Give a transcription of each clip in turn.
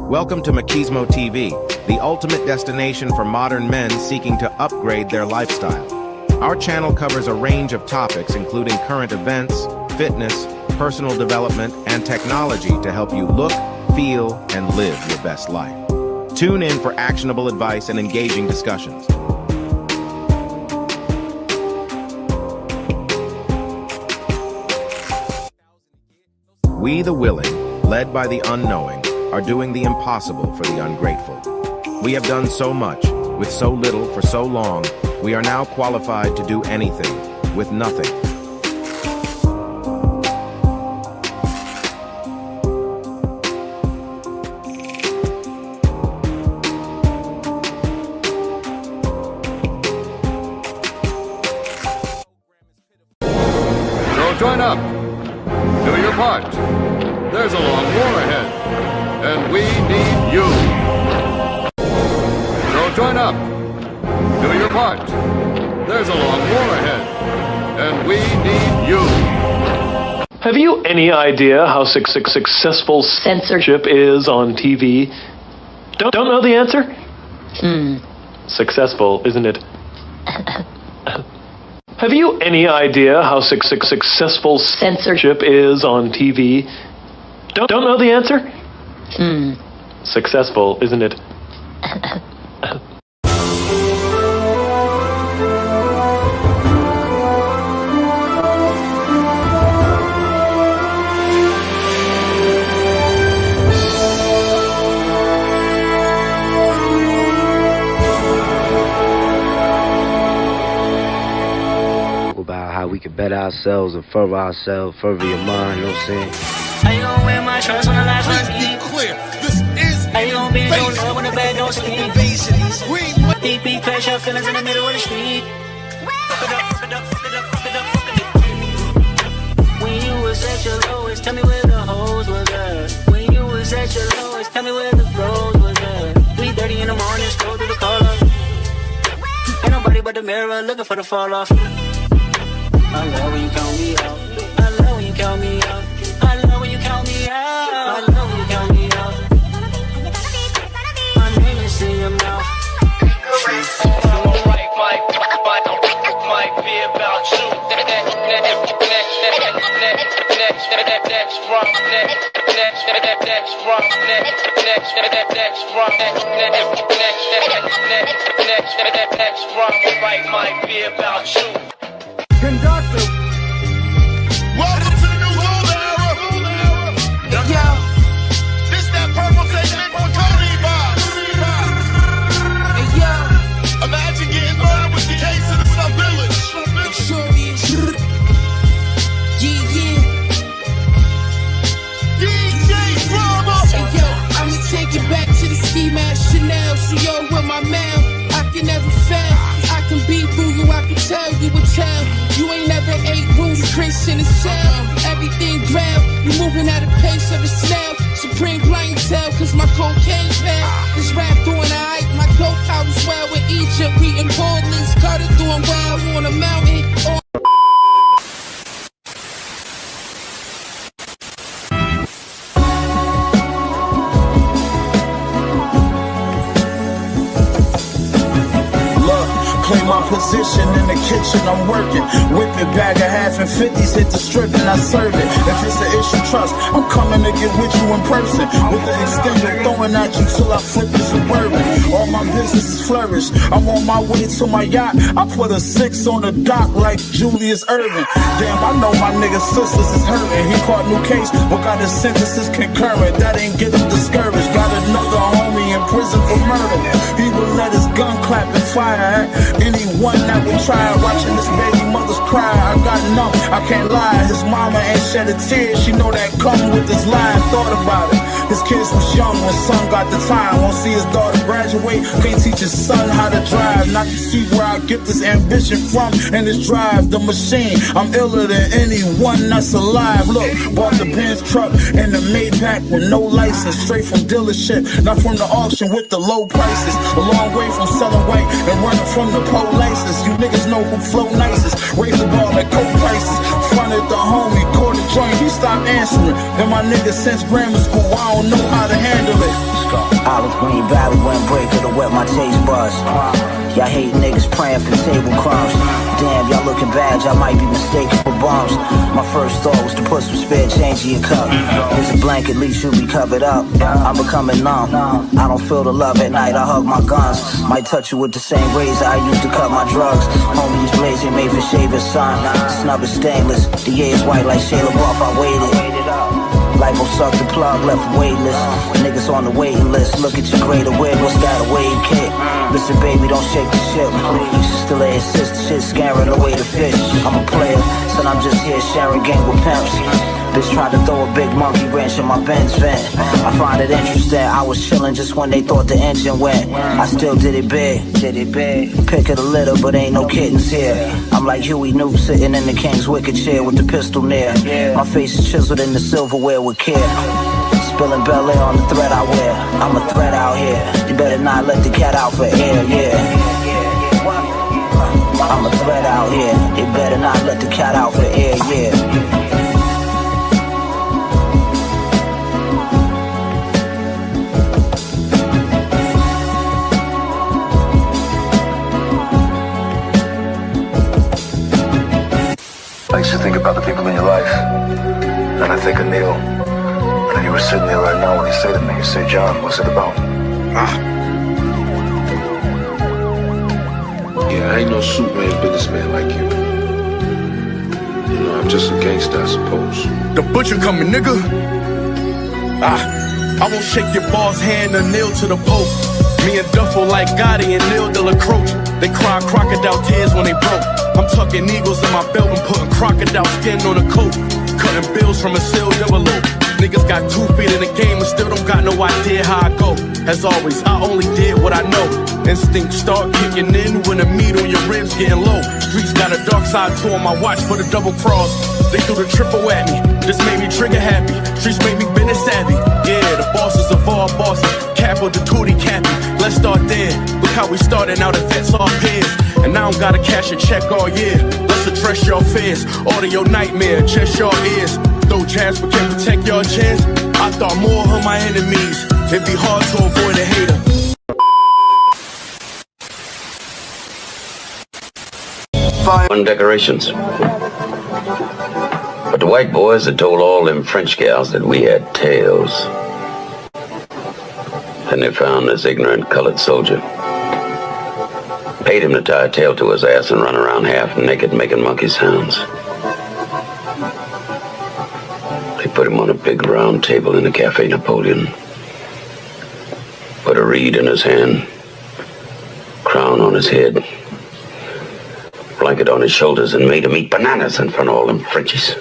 Welcome to Machismo TV, the ultimate destination for modern men seeking to upgrade their lifestyle. Our channel covers a range of topics including current events, fitness, personal development, and technology to help you look, feel, and live your best life. Tune in for actionable advice and engaging discussions. We the willing, led by the unknowing, are doing the impossible for the ungrateful. We have done so much, with so little for so long, we are now qualified to do anything, with nothing. So join up. Do your part. There's a long war ahead, and we need you. So join up. Do your part. There's a long war ahead, and we need you. Have you any idea how successful censorship is on TV? Don't know the answer? Successful, isn't it? Have you any idea how successful censorship is on TV? Don't know the answer? Successful, isn't it? About how we can better ourselves and further ourselves, further your mind, you know what I'm saying? How you gon' wear my trust when the lights Let's be clear. This is How you gon' be in your love when the bag don't sleep? invasion. We ain't Deep beat, crash your feelings in the middle of the street. When you was at your lowest, tell me where the hoes was at. When you was at your lowest, tell me where the bros was at. 3:30 in the morning, scroll through the color. Ain't nobody but the mirror looking for the fall off. I love when you count me out. I love when you count me out. I love when you count me out. I love when you count me out. My name is in your mouth. Alright, might be about you. Next run, might be about you. conductor. Welcome to the new gold era. Yo, this that purple technique for Cody vibes. Hey yo, imagine getting murdered with the case of the Sub Village. It sure is. Yeah. DJ Drama. Hey yo, I'ma take it back to the ski mask Chanel. So yo, with my mail, I can never fail. I can be through you, I can tell you would tell. You ain't never ate rules, Chris in a cell. Everything grab, you moving at a pace of a snail. Supreme clientele, cause my cocaine pal. This rap doing alright, my dope out as well with Egypt. We in Portland's Carter doing well on a mountain. Play my position in the kitchen, I'm working. Whip it, bag of half and 50s, hit the strip and I serve it. If it's an issue, trust, I'm coming to get with you in person. With the extender, throwing at you till I flip the Suburban. All my businesses flourish, I'm on my way to my yacht. I put a 6 on the dock like Julius Irvin. Damn, I know my nigga's sisters is hurting. He caught new case, but got his sentences concurrent. That ain't get him discouraged. Got another homie in prison for murder. He will let his gun clap and fire at anyone that would try. Watching this baby mother's cry, I got numb, I can't lie. His mama ain't shed a tear, she know that come with his line. Thought about it, his kids was young when son got the time. Won't see his daughter graduate, can't teach his son how to drive. Not to see where I get this ambition from and this drive, the machine. I'm iller than anyone that's alive. Look, bought the Benz truck and the Maybach with no license. Straight from dealership, not from the auction with the low prices. A long way from selling white and running from the polices. You niggas know who flow nicest. Raise the ball at coke prices. Fronted the homie, caught a joint, he stopped answering. Been my nigga since grammar school, I don't know how to handle it. Green Valley windbreaker to wet my taste buds. Y'all hate niggas praying for table crumbs. Damn, y'all looking bad, y'all might be mistaken for bums. My first thought was to put some spare change in your cup. Here's a blanket, at least you'll be covered up. I'm becoming numb, I don't feel the love at night, I hug my guns. Might touch you with the same razor I used to cut my drugs. Homies blazing, made for shaving sun. Snub is stainless, the air is white like Shayla Buff, I waited. Lipo sucked the plug, left weightless. Niggas on the waiting list, look at your greater wig, what's that, a wave kit? Listen baby, don't shake the ship, please. Still a assist, shit scaring away the fish. I'm a player, son, I'm just here sharing game with pimps. Bitch tried to throw a big monkey wrench in my Benz vent. I find it interesting, I was chilling just when they thought the engine went. I still did it big. Pick of the litter, but ain't no kittens here. I'm like Huey Newt sitting in the king's wicker chair with the pistol near. My face is chiseled in the silverware with care. Spilling Bel Air on the thread I wear. I'm a threat out here. You better not let the cat out for air, yeah. I'm a threat out here. You better not let the cat out for air, yeah. I used to think about the people in your life, and I think of Neil. And then you were sitting there right now when he said to me, you say, John, what's it about? Yeah, I ain't no Superman businessman like you. You know, I'm just a gangster, I suppose. The butcher coming, nigga. I won't shake your boss hand or kneel to the Pope. Me and Duffel like Gotti and Neil de la Croce. They cry crocodile tears when they broke. I'm tucking eagles in my belt and putting crocodile skin on a coat. Cutting bills from a sealed envelope. Niggas got 2 feet in the game and still don't got no idea how I go. As always, I only did what I know. Instinct start kicking in when the meat on your ribs getting low. Streets got a dark side to 'em, I watch for the double cross. They threw the triple at me, this made me trigger happy. Streets made me business savvy. Yeah, the bosses of all bosses. Capo the tootie cappy, let's start there. Look how we started, now the vets all peers. And I don't gotta cash a check all year. Let's address your fears, order your nightmare, chest your ears. Though jazz but can't protect your chance. I thought more of my enemies. It'd be hard to avoid a hater. Fine decorations. But the white boys had told all them French gals that we had tails. Then they found this ignorant colored soldier. Paid him to tie a tail to his ass and run around half naked making monkey sounds. They put him on a big round table in the Cafe Napoleon. Put a reed in his hand, crown on his head, blanket on his shoulders, and made him eat bananas in front of all them Frenchies.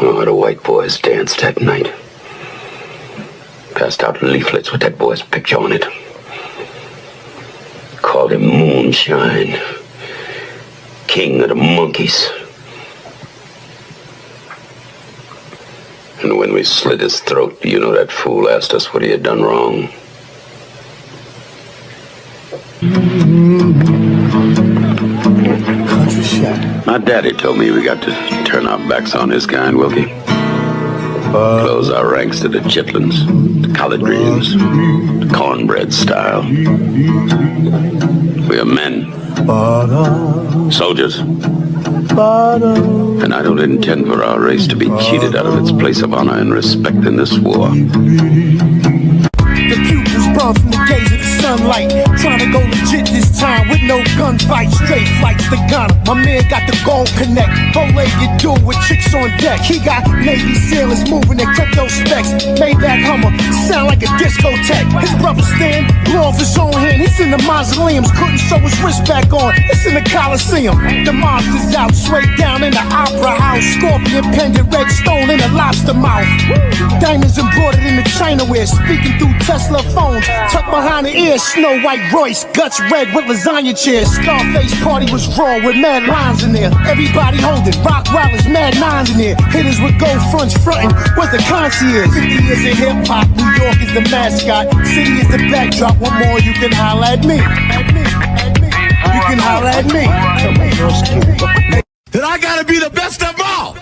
Oh, the white boys danced that night. Passed out leaflets with that boy's picture on it. Called him Moonshine, King of the Monkeys. And when we slit his throat, you know that fool asked us what he had done wrong. Country shot. My daddy told me we got to turn our backs on this kind, Wilkie. Close our ranks to the chitlins, the collard greens, the cornbread style. We are men, soldiers, and I don't intend for our race to be cheated out of its place of honor and respect in this war. The pupils burn from the gaze of the sunlight. Trying to go legit this time with no gunfight. Straight flights to Ghana. My man got the gold connect. Bow-legged dude with chicks on deck. He got Navy sailors moving their crypto specs. Maybach Hummer, sound like a discotheque. His brother Stan blew off his own hand. He's in the mausoleums, couldn't sew his wrist back on. It's in the Coliseum. The monster's out, straight down in the opera house. Scorpion pendant, red stone in a lobster mouth. Diamonds embroidered in the Chinaware. Speaking through Tesla phone, tucked behind the ear, Snow White Royce, guts red with lasagna chairs. Scarface party was raw with mad lines in there. Everybody holding, rock wallers, mad nines in there. Hitters with gold fronts frontin', was the concierge. 50 years of hip hop, New York is the mascot. City is the backdrop. One more, you can holler at me. You can holler at me. That I gotta be the best of all.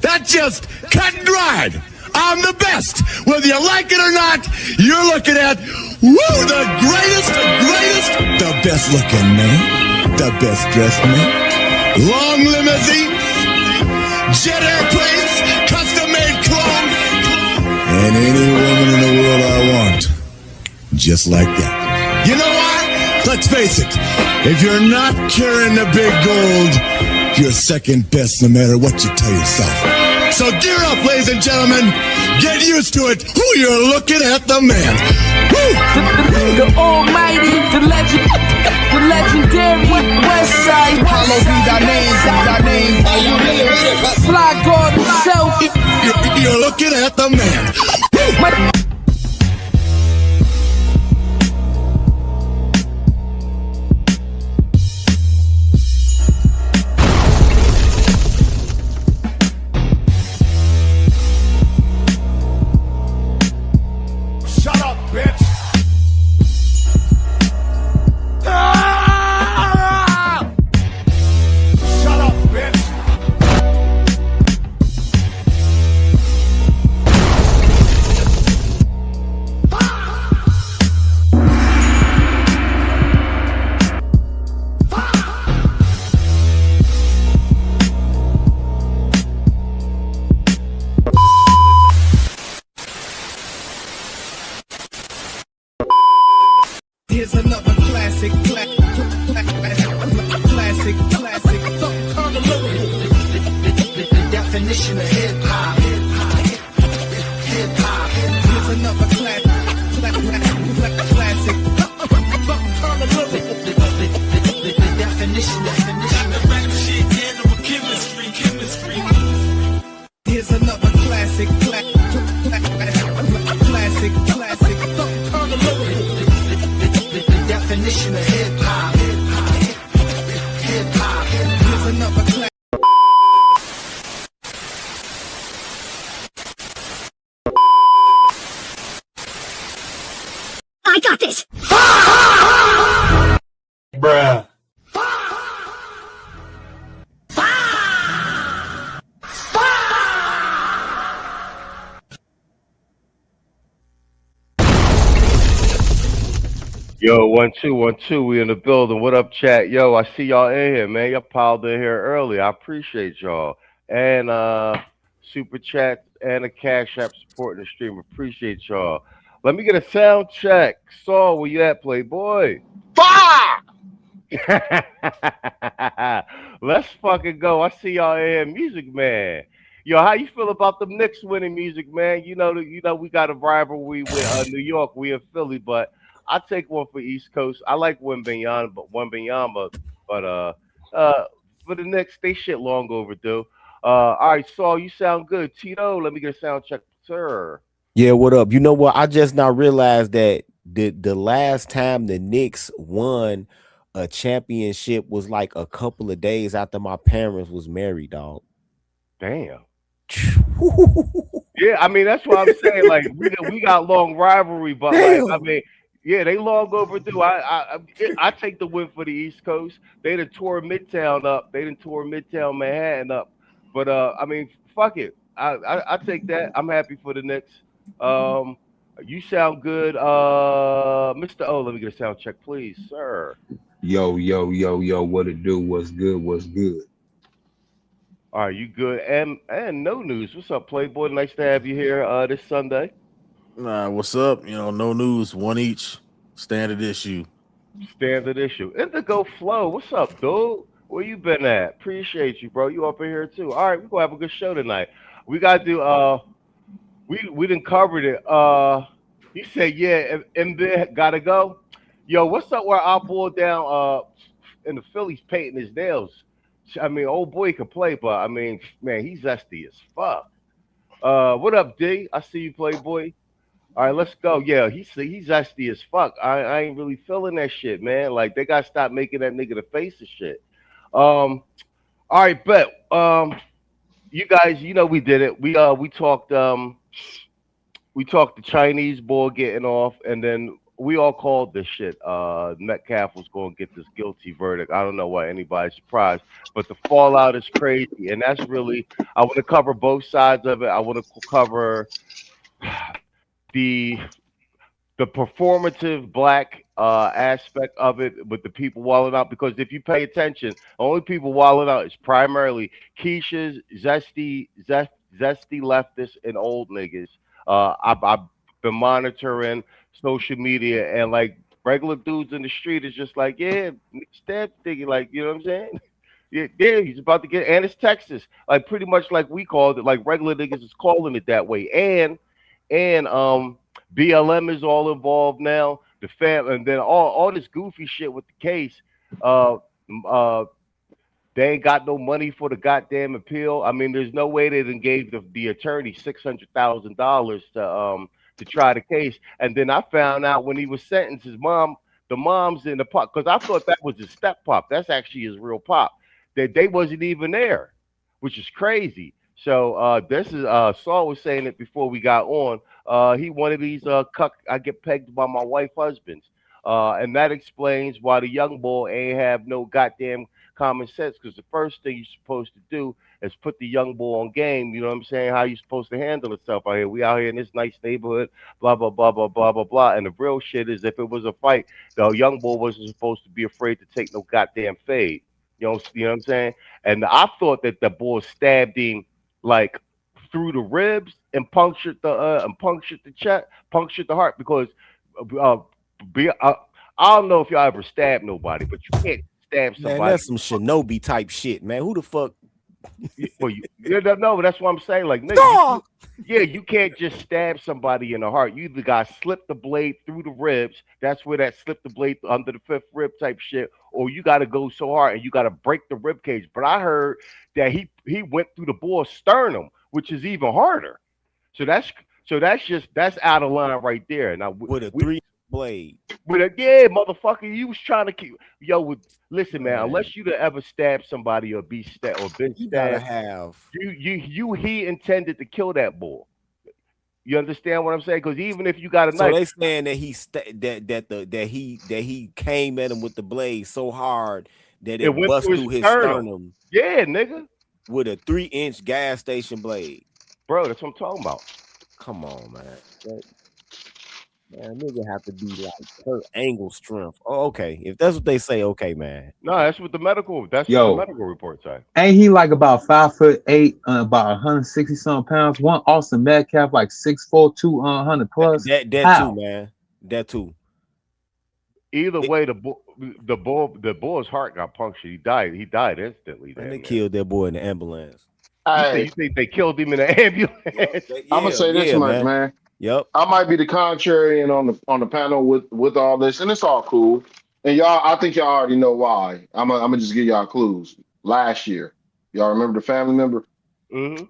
That's just cut and dried. I'm the best. Whether you like it or not, you're looking at, the greatest, the best looking man, the best dressed man, long limousine, jet airplanes, custom made clothes, and any woman in the world I want, just like that. You know why? Let's face it, if you're not carrying the big gold, you're second best no matter what you tell yourself. So gear up, ladies and gentlemen. Get used to it. Who you're looking at, the man. The almighty, the legendary West Side. Hallowed be thy name. Are you really Fly God himself. You're looking at the man. Here's another classic. The definition of hip hop. Here's another classic. The definition. Here's another classic. The definition of hip hop. Here's another classic. I got this! Bruh. Yo, 1 2 1 2. We in the building. What up, chat? Yo, I see y'all in here, man. Y'all piled in here early. I appreciate y'all. And super chat and a cash app supporting the stream. Appreciate y'all. Let me get a sound check. Saul, where you at, Playboy? Fire! Let's fucking go. I see y'all in here, Music Man. Yo, how you feel about the Knicks winning, Music Man? You know we got a rivalry with New York. We in Philly, but I take one for East Coast. I like Wembanyama, but for the Knicks, they shit long overdue. All right, Saul, you sound good. Tito, let me get a sound check, sir. Yeah, what up? You know what? I just now realized that the last time the Knicks won a championship was like a couple of days after my parents was married, dog. Damn. Yeah, I mean that's what I'm saying. Like we got long rivalry, but like I mean. Yeah, they long overdue. I take the win for the East Coast. They done tore Midtown up. They done tore Midtown Manhattan up. But I mean, fuck it. I take that. I'm happy for the Knicks. You sound good, Mr. O. Let me get a sound check, please, sir. Yo, what it do? What's good? All right, you good? And no news. What's up, Playboy? Nice to have you here this Sunday. Nah, what's up? You know, no news, one each. Standard issue. Indigo Flow, what's up, dude? Where you been at? Appreciate you, bro. You up in here too. All right, we're gonna have a good show tonight. We gotta do we didn't covered it. He said, yeah, Embiid gotta go. Yo, what's up where I boiled down in the Phillies painting his nails? I mean, old boy can play, but I mean, man, he's zesty as fuck. What up, D? I see you, Playboy. All right, let's go. Yeah, he's zesty as fuck. I ain't really feeling that shit, man. Like they gotta stop making that nigga the face of shit. All right, bet. You guys, you know we did it. We talked the Chinese ball getting off, and then all called this shit. Metcalf was going to get this guilty verdict. I don't know why anybody's surprised, but the fallout is crazy, and that's really. I want to cover both sides of it. I want to cover the the performative black aspect of it with the people walling out, because if you pay attention, only people walling out is primarily Keisha's zesty leftists and old niggas. I've been monitoring social media, and like regular dudes in the street is just like, yeah, stab thinking, like, you know what I'm saying? Yeah, he's about to get, and it's Texas, like pretty much like we called it, like regular niggas is calling it that way, and BLM is all involved now. The fam, and then all this goofy shit with the case. Uh, uh, they ain't got no money for the goddamn appeal. I mean, there's no way they done gave the attorney $600,000 to try the case. And then I found out when he was sentenced, the mom's in the pop, because I thought that was his step pop. That's actually his real pop. That they wasn't even there, which is crazy. So this is Saul was saying it before we got on. He one of these cuck I get pegged by my wife husbands. And that explains why the young boy ain't have no goddamn common sense, because the first thing you're supposed to do is put the young boy on game. You know what I'm saying? How you supposed to handle yourself out here. We out here in this nice neighborhood, blah, blah, blah, blah, blah, blah, blah. And the real shit is, if it was a fight, the young boy wasn't supposed to be afraid to take no goddamn fade. You know what I'm saying? And I thought that the boy stabbed him like through the ribs and punctured the chest, punctured the heart, because I don't know if y'all ever stabbed nobody, but you can't stab somebody. Man, that's some shinobi type shit, man. Who the fuck? Well, no, that's what I'm saying. Like, nigga, you can't just stab somebody in the heart. You either got to slip the blade through the ribs. That's where that slip the blade under the fifth rib type shit. Or you got to go so hard and you got to break the rib cage. But I heard that he went through the boy's sternum, which is even harder. So that's out of line right there. Now with a 3 blade. Yeah, motherfucker, you was trying to keep listen, man. Unless you'd ever stabbed somebody or been stabbed, you gotta have he intended to kill that boy. You understand what I'm saying? Because even if you got a knife, so they saying that he came at him with the blade so hard that it bust through his sternum. Yeah, nigga, with a 3-inch gas station blade, bro. That's what I'm talking about. Come on, man. Man, nigga have to be like Kurt Angle strength. Oh, okay. If that's what they say, okay, man. No, that's what the medical report say. Ain't he like about 5'8", about 160 something pounds? One Austin Metcalf like 6'4", 200 plus. That too, man. That too. Either way, the boy's heart got punctured. He died instantly. And they killed that boy in the ambulance. You think they killed him in the ambulance? I'm gonna say this much, man. Yep. I might be the contrarian on the panel with all this, and it's all cool. And y'all, I think y'all already know why. I'm gonna just give y'all clues. Last year, y'all remember the family member? Mm-hmm.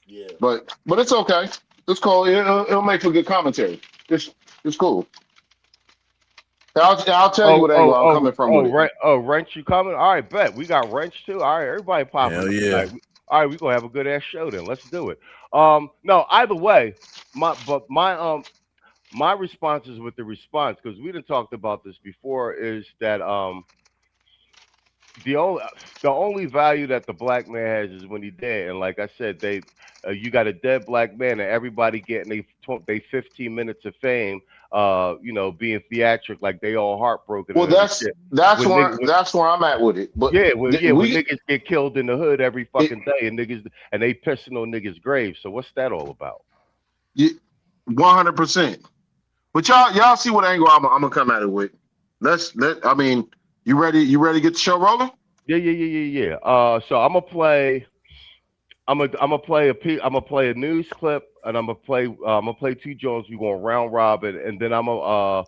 Yeah. But it's okay. It's cool. It'll make for good commentary. It's cool. I'll tell you what angle I'm coming from. Wrench, you coming? All right, bet. We got Wrench too. All right, everybody popping. Hell yeah. All right, we're gonna have a good ass show then. Let's do it. No, either way, my responses with the response, because we done talked about this before, is that the only value that the black man has is when he's dead. And like I said, you got a dead black man, and everybody getting they 15 minutes of fame. Being theatric, like they all heartbroken. Well, that's where I'm at with it. But when niggas get killed in the hood every fucking day, and they pissing on niggas' graves. So what's that all about? 100%. But y'all see what angle I'm gonna come at it with. I mean, you ready to get the show rolling? Yeah. So I'm gonna play a news clip, and I'm gonna play two Jones. We going round robin, and then I'm gonna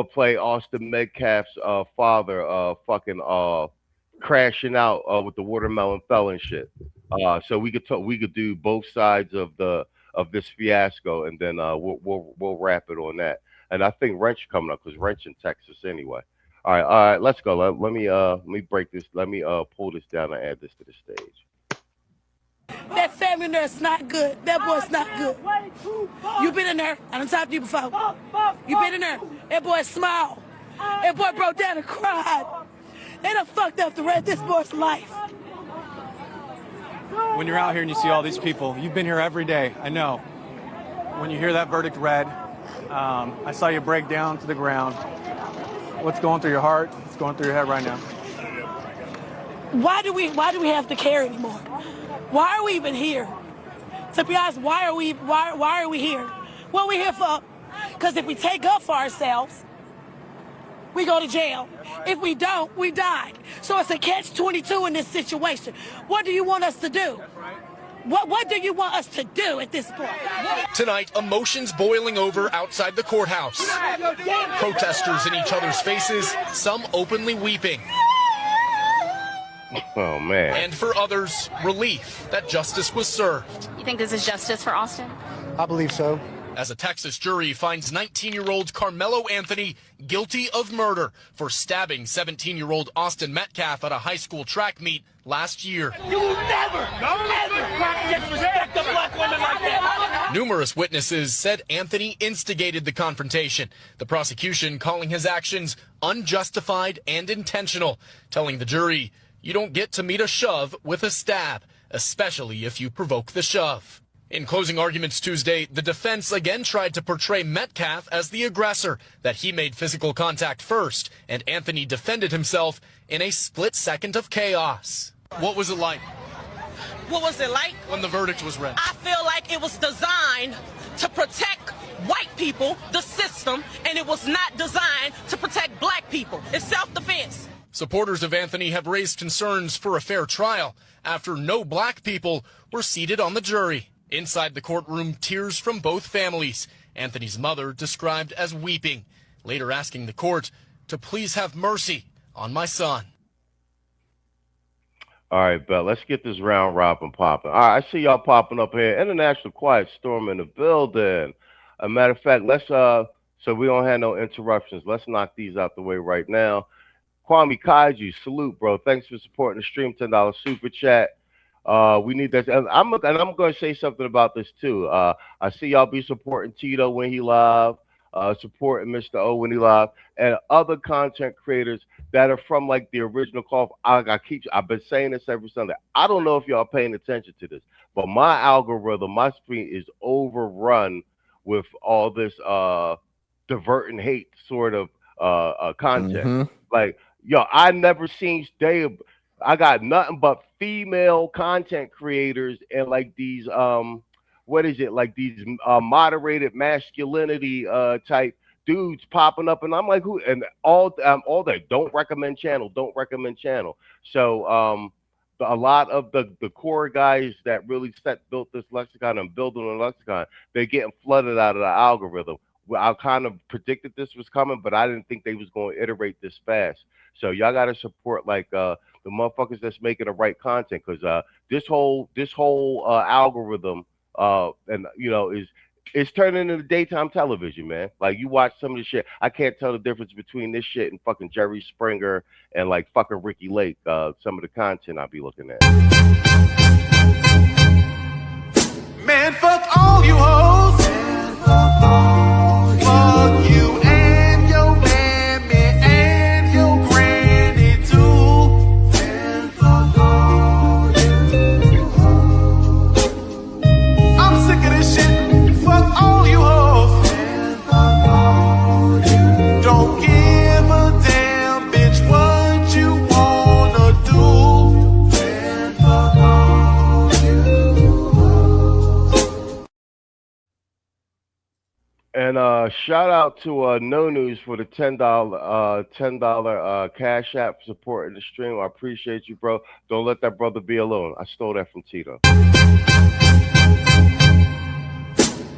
play Austin Metcalf's father crashing out with the watermelon felon shit. So we could do both sides of this fiasco, and then we'll wrap it on that. And I think Wrench coming up, because Wrench in Texas anyway. All right, let's go. Let me break this. Let me pull this down and add this to the stage. That family nurse not good. That boy's not good. You been in there. I done talked to you before. You been in there. That boy smiled. That boy broke down and cried. They done fucked up the rest of this boy's life. When you're out here and you see all these people, you've been here every day, I know. When you hear that verdict read, I saw you break down to the ground. What's going through your heart? What's going through your head right now? Why do we have to care anymore? Why are we even here? To be honest, why are we here? What are we here for? Because if we take up for ourselves, we go to jail. If we don't, we die. So it's a catch-22 in this situation. What do you want us to do? What do you want us to do at this point? Tonight, emotions boiling over outside the courthouse. Protesters in each other's faces, some openly weeping. Oh, man. And for others, relief that justice was served. You think this is justice for Austin? I believe so. As a Texas jury finds 19-year-old Carmelo Anthony guilty of murder for stabbing 17-year-old Austin Metcalf at a high school track meet last year. You will never, ever disrespect a black woman like that. Numerous witnesses said Anthony instigated the confrontation, the prosecution calling his actions unjustified and intentional, telling the jury, you don't get to meet a shove with a stab, especially if you provoke the shove. In closing arguments Tuesday, the defense again tried to portray Metcalf as the aggressor, that he made physical contact first, and Anthony defended himself in a split second of chaos. What was it like? What was it like? When the verdict was read. I feel like it was designed to protect white people, the system, and it was not designed to protect black people. It's self-defense. Supporters of Anthony have raised concerns for a fair trial after no black people were seated on the jury. Inside the courtroom, tears from both families. Anthony's mother described as weeping, later asking the court to please have mercy on my son. All right, Bell, let's get this round robin popping. All right, I see y'all popping up here. International Quiet Storm in the building. A matter of fact, let's so we don't have no interruptions. Let's knock these out the way right now. Kwame Kaiju, salute, bro. Thanks for supporting the stream. $10 super chat. We need that. And I'm going to say something about this too. I see y'all be supporting Tito when he live, supporting Mr. O when he live, and other content creators that are from like the original call. I've been saying this every Sunday. I don't know if y'all paying attention to this, but my algorithm, my screen is overrun with all this diverting hate sort of content. Like, yo, I never seen I got nothing but female content creators and like these what is it, like these moderated masculinity type dudes popping up, and I'm like, who? And all that don't recommend channel. So a lot of the core guys that really built this lexicon and building a lexicon, they're getting flooded out of the algorithm. I kind of predicted this was coming, but I didn't think they was going to iterate this fast. So y'all got to support like the motherfuckers that's making the right content, because this whole algorithm and you know is turning into daytime television, man. Like, you watch some of the shit, I can't tell the difference between this shit and fucking Jerry Springer and like fucking Ricky Lake. Some of the content I be looking at. Man, fuck all you hoes. Fuck you and your mammy and your granny too. And fuck all you hoes. I'm sick of this shit. Fuck all you hoes. And fuck all you. Don't give a damn, bitch, what you wanna do. And fuck all you hoes. And shout out to No News for the $10 Cash App supporting the stream. I appreciate you, bro. Don't let that brother be alone. I stole that from Tito.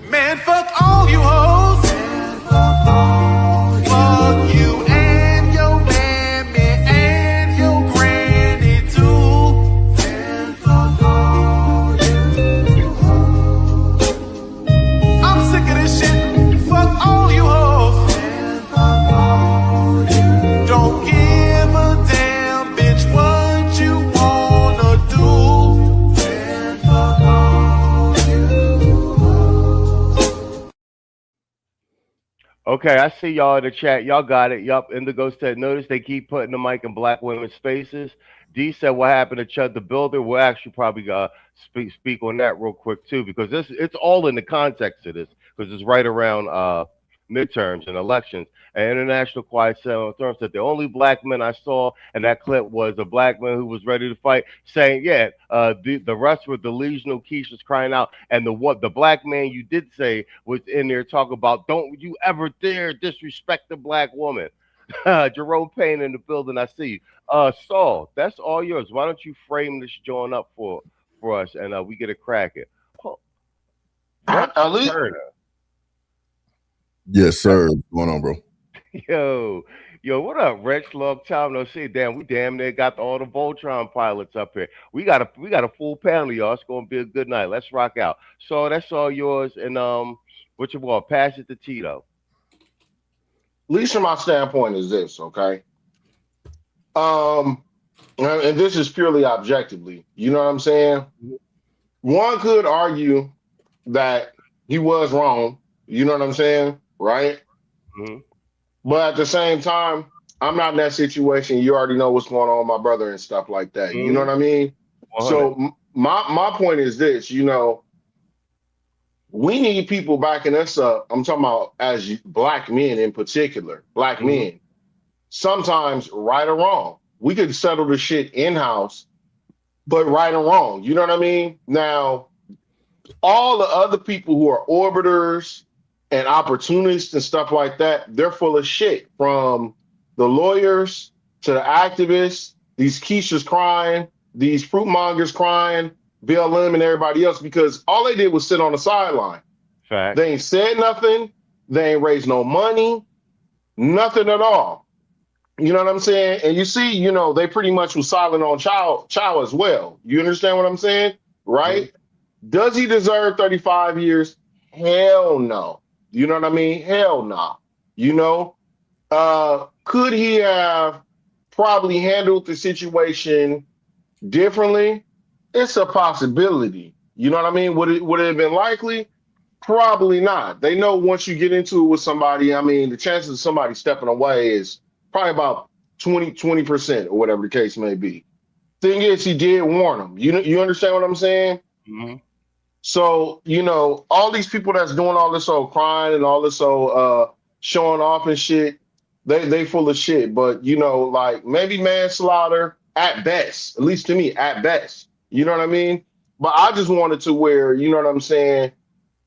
Man, fuck all you hoes. Fuck you and your mammy and your granny too. And fuck all you hoes. I'm sick of this shit. Fuck all you hoes. And fuck all you. Don't give a damn, bitch, what you wanna do. And fuck Okay, I see y'all in the chat. Y'all got it. Yup. Indigo said, notice they keep putting the mic in black women's faces. D said, what happened to Chud the Builder? We'll actually probably speak on that real quick too, because it's all in the context of this, because it's right around midterms and elections. And International Quiet Storm said the only black men I saw in that clip was a black man who was ready to fight, saying, "Yeah, the rest were delusional." Keisha's crying out, and the black man you did say was in there talking about, "Don't you ever dare disrespect the black woman." Jerome Payne in the building. I see you. Saul, that's all yours. Why don't you frame this joint up for us, and we get a crack at Rex At least, Turner. Yes, sir. What's going on, bro? Yo, what up, Rex? Long time no see. Damn, we damn near got all the Voltron pilots up here. We got a full panel, y'all. It's gonna be a good night. Let's rock out. So that's all yours. And what you want? Pass it to Tito. at least from my standpoint is this, okay? And this is purely objectively. You know what I'm saying? One could argue that he was wrong. You know what I'm saying? Right? Mm-hmm. But at the same time, I'm not in that situation. You already know what's going on with my brother and stuff like that. Mm-hmm. You know what I mean? 100. So my point is this, we need people backing us up. I'm talking about as black men in particular, black men. Sometimes right or wrong. We could settle the shit in-house, but right or wrong. You know what I mean? Now, all the other people who are orbiters and opportunists and stuff like that, they're full of shit. From the lawyers to the activists, these Keisha's crying, these fruit mongers crying, BLM and everybody else, because all they did was sit on the sideline. Fact. They ain't said nothing. They ain't raised no money, nothing at all. You know what I'm saying? And you see, they pretty much was silent on Chow as well. You understand what I'm saying? Right? Does he deserve 35 years? Hell no. You know what I mean? Hell no. Could he have probably handled the situation differently? It's a possibility. You know what I mean? Would it have been likely? Probably not. They know once you get into it with somebody, I mean, the chances of somebody stepping away is probably about 20% or whatever the case may be. Thing is, he did warn them. You understand what I'm saying? Mm-hmm. So, all these people that's doing all this old crying and all this old showing off and shit, they full of shit. But, like maybe manslaughter at best, at least to me, at best. You know what I mean? But I just wanted to where, you know what I'm saying,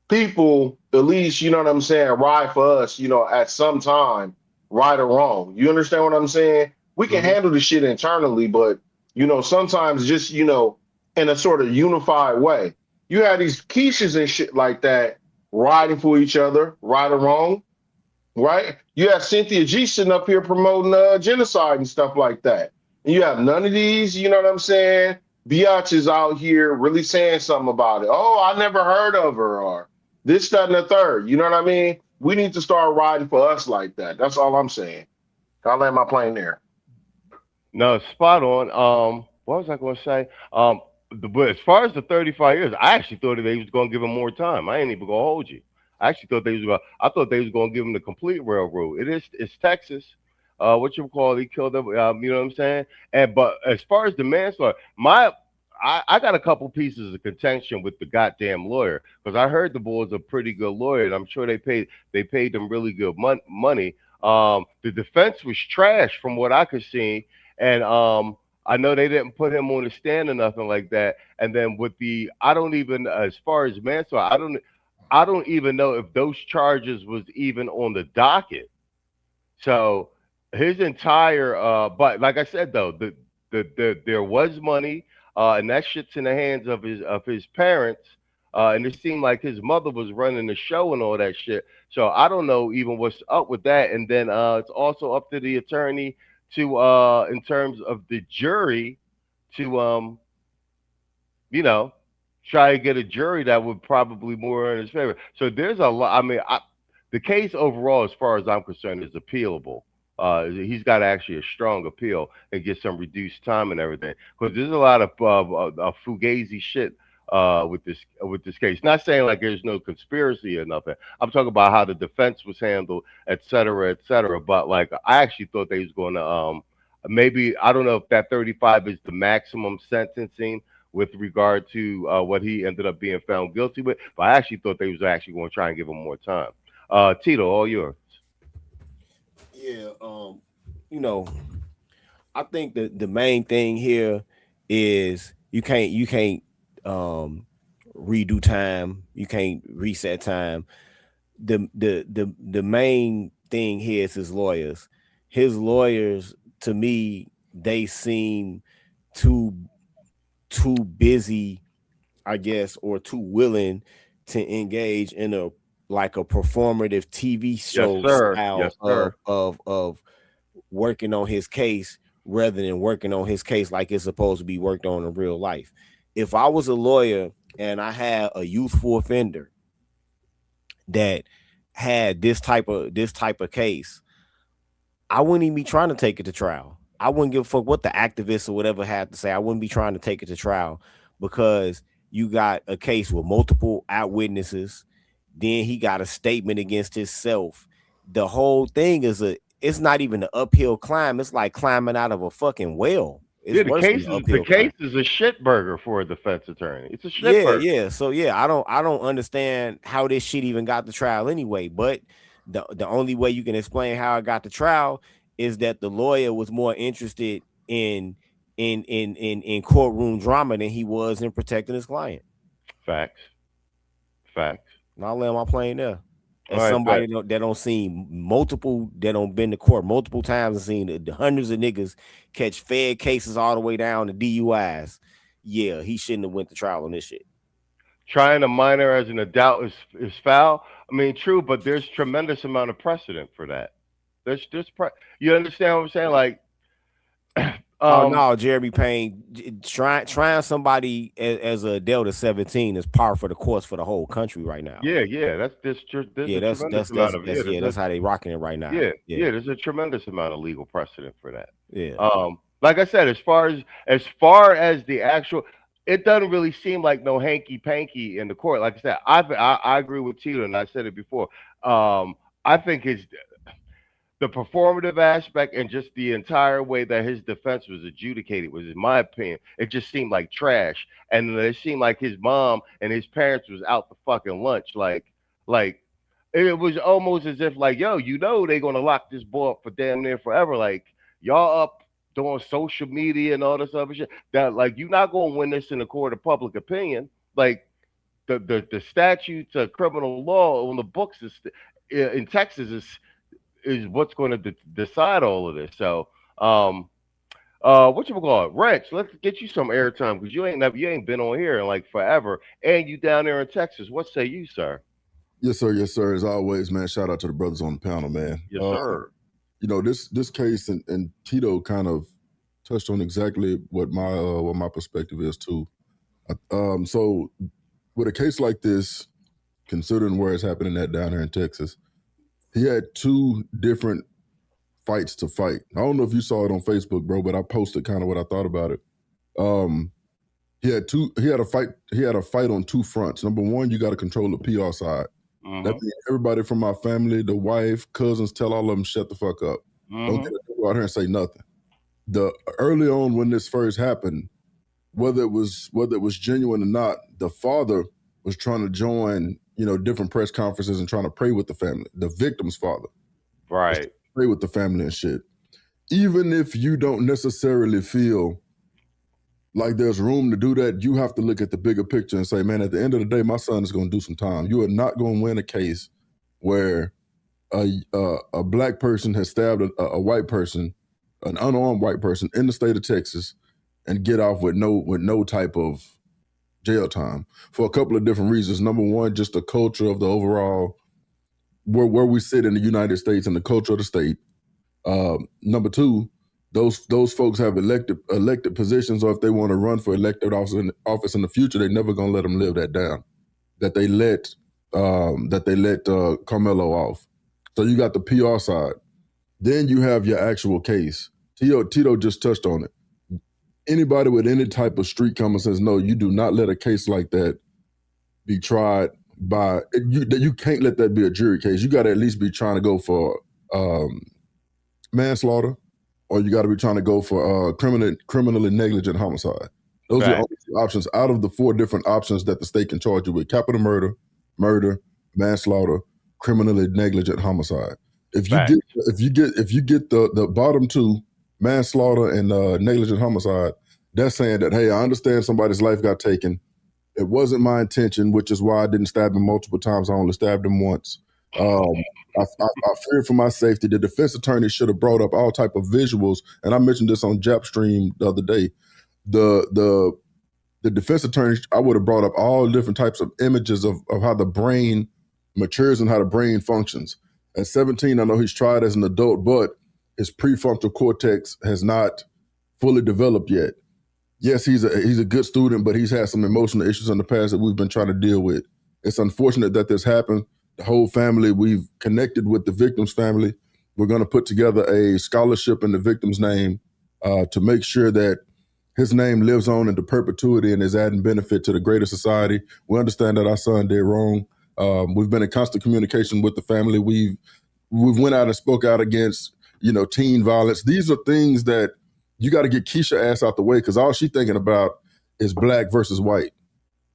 people, at least, you know what I'm saying, ride for us, at some time, right or wrong. You understand what I'm saying? We can handle the shit internally, but, sometimes just, in a sort of unified way. You have these Keishas and shit like that riding for each other, right or wrong, right? You have Cynthia G sitting up here promoting genocide and stuff like that. And you have none of these, you know what I'm saying? Biatches out here really saying something about it. Oh, I never heard of her, or this, that, and the third. You know what I mean? We need to start riding for us like that. That's all I'm saying. I'll land my plane there. No, spot on. What was I going to say? But as far as the 35 years, I actually thought that they was going to give him more time. I ain't even going to hold you. I actually thought I thought they was going to give him the complete railroad. It's Texas. What you call it? He killed them. You know what I'm saying? But as far as the manslaughter, I got a couple pieces of contention with the goddamn lawyer, because I heard the boy's a pretty good lawyer, and I'm sure they paid them really good money. The defense was trash from what I could see, and I know they didn't put him on the stand or nothing like that. And then I don't even, as far as manslaughter, I don't even know if those charges was even on the docket. So his entire, but like I said though, there was money, and that shit's in the hands of his parents, and it seemed like his mother was running the show and all that shit. So I don't know even what's up with that. And then it's also up to the attorney to, in terms of the jury, to try to get a jury that would probably more in his favor. So there's a lot. I mean, the case overall, as far as I'm concerned, is appealable. He's got actually a strong appeal and get some reduced time and everything, because there's a lot of fugazi shit with this case. Not saying like there's no conspiracy or nothing. I'm talking about how the defense was handled, et cetera, et cetera. But like I actually thought they was going to maybe I don't know if that 35 is the maximum sentencing with regard to what he ended up being found guilty with. But I actually thought they was actually going to try and give him more time. Tito, all yours. Yeah, you know, I think the main thing here is you can't redo time, you can't reset time. The main thing here is his lawyers. His lawyers, to me, they seem too busy, I guess, or too willing to engage in a performative TV Yes, show sir. style Yes, sir. of working on his case rather than working on his case like it's supposed to be worked on in real life. If I was a lawyer and I had a youthful offender that had this type of case, I wouldn't even be trying to take it to trial. I wouldn't give a fuck what the activists or whatever had to say. I wouldn't be trying to take it to trial because you got a case with multiple eyewitnesses. Then he got a statement against himself. The whole thing it's not even an uphill climb. It's like climbing out of a fucking well. It's Yeah, the worse case than an is the uphill climb. case is a shit burger for a defense attorney. It's a shit Yeah, burger. yeah. So yeah, I don't understand how this shit even got to trial anyway. But the only way you can explain how it got to trial is that the lawyer was more interested in courtroom drama than he was in protecting his client. Facts. And I'll land my plane there. All As right, somebody that don't see multiple, that don't been to court multiple times and seen the hundreds of niggas catch fed cases all the way down to DUIs. Yeah, he shouldn't have went to trial on this shit. Trying a minor as an adult is foul. I mean, true, but there's tremendous amount of precedent for that. You understand what I'm saying? Like, oh no, Jeremy Payne, trying somebody as a adult at 17 is par for the course for the whole country right now. Yeah, there's a tremendous amount of that's how they rocking it right now. Yeah, there's a tremendous amount of legal precedent for that. Yeah. Like I said, as far as the actual, it doesn't really seem like no hanky panky in the court. Like I said, I agree with Tito, and I said it before. I think the performative aspect and just the entire way that his defense was adjudicated was, in my opinion, it just seemed like trash. And it seemed like his mom and his parents was out to fucking lunch. Like it was almost as if like, yo, they're gonna lock this boy up for damn near forever. Like y'all up doing social media and all this other shit. That like you're not gonna win this in the court of public opinion. Like the statute to criminal law on the books in Texas is what's going to decide all of this. So, what you call it, Wrench? Let's get you some airtime because you ain't been on here in like forever, and you down there in Texas. What say you, sir? Yes, sir. Yes, sir. As always, man. Shout out to the brothers on the panel, man. Yes, sir. This case and Tito kind of touched on exactly what my perspective is too. So with a case like this, considering where it's happening at down here in Texas. He had two different fights to fight. I don't know if you saw it on Facebook, bro, but I posted kind of what I thought about it. He had a fight on two fronts. Number one, you got to control the PR side. That means everybody from my family, the wife, cousins, tell all of them shut the fuck up. Don't get to go out here and say nothing. Early on when this first happened, whether it was genuine or not, the father was trying to join, different press conferences and trying to pray with the family. The victim's father. Right. Pray with the family and shit. Even if you don't necessarily feel like there's room to do that, you have to look at the bigger picture and say, man, at the end of the day, my son is going to do some time. You are not going to win a case where a black person has stabbed a white person, an unarmed white person in the state of Texas, and get off with no type of jail time for a couple of different reasons. Number one, just the culture of the overall where we sit in the United States and the culture of the state. Number two, those folks have elected positions, or if they want to run for elected office in the future, they're never gonna let them live that down. That they let Carmelo off. So you got the PR side. Then you have your actual case. Tito just touched on it. anybody with any type of street common sense know you do not let a case like that be tried by you can't let that be a jury case. You got to at least be trying to go for manslaughter, or you got to be trying to go for criminally negligent homicide. Those are the only two options out of the 4 different options that the state can charge you with: capital murder, manslaughter, criminally negligent homicide. If you get the bottom 2, manslaughter and negligent homicide, that's saying that, hey, I understand somebody's life got taken. It wasn't my intention, which is why I didn't stab him multiple times. I only stabbed him once. I feared for my safety. The defense attorney should have brought up all type of visuals, and I mentioned this on Jap Stream the other day. The defense attorney, I would have brought up all different types of images of how the brain matures and how the brain functions. At 17, I know he's tried as an adult, but his prefrontal cortex has not fully developed yet. Yes, he's a good student, but he's had some emotional issues in the past that we've been trying to deal with. It's unfortunate that this happened. The whole family, we've connected with the victim's family. We're going to put together a scholarship in the victim's name to make sure that his name lives on into perpetuity and is adding benefit to the greater society. We understand that our son did wrong. We've been in constant communication with the family. We've went out and spoke out against, teen violence. These are things that you got to get Keisha ass out the way, because all she's thinking about is black versus white.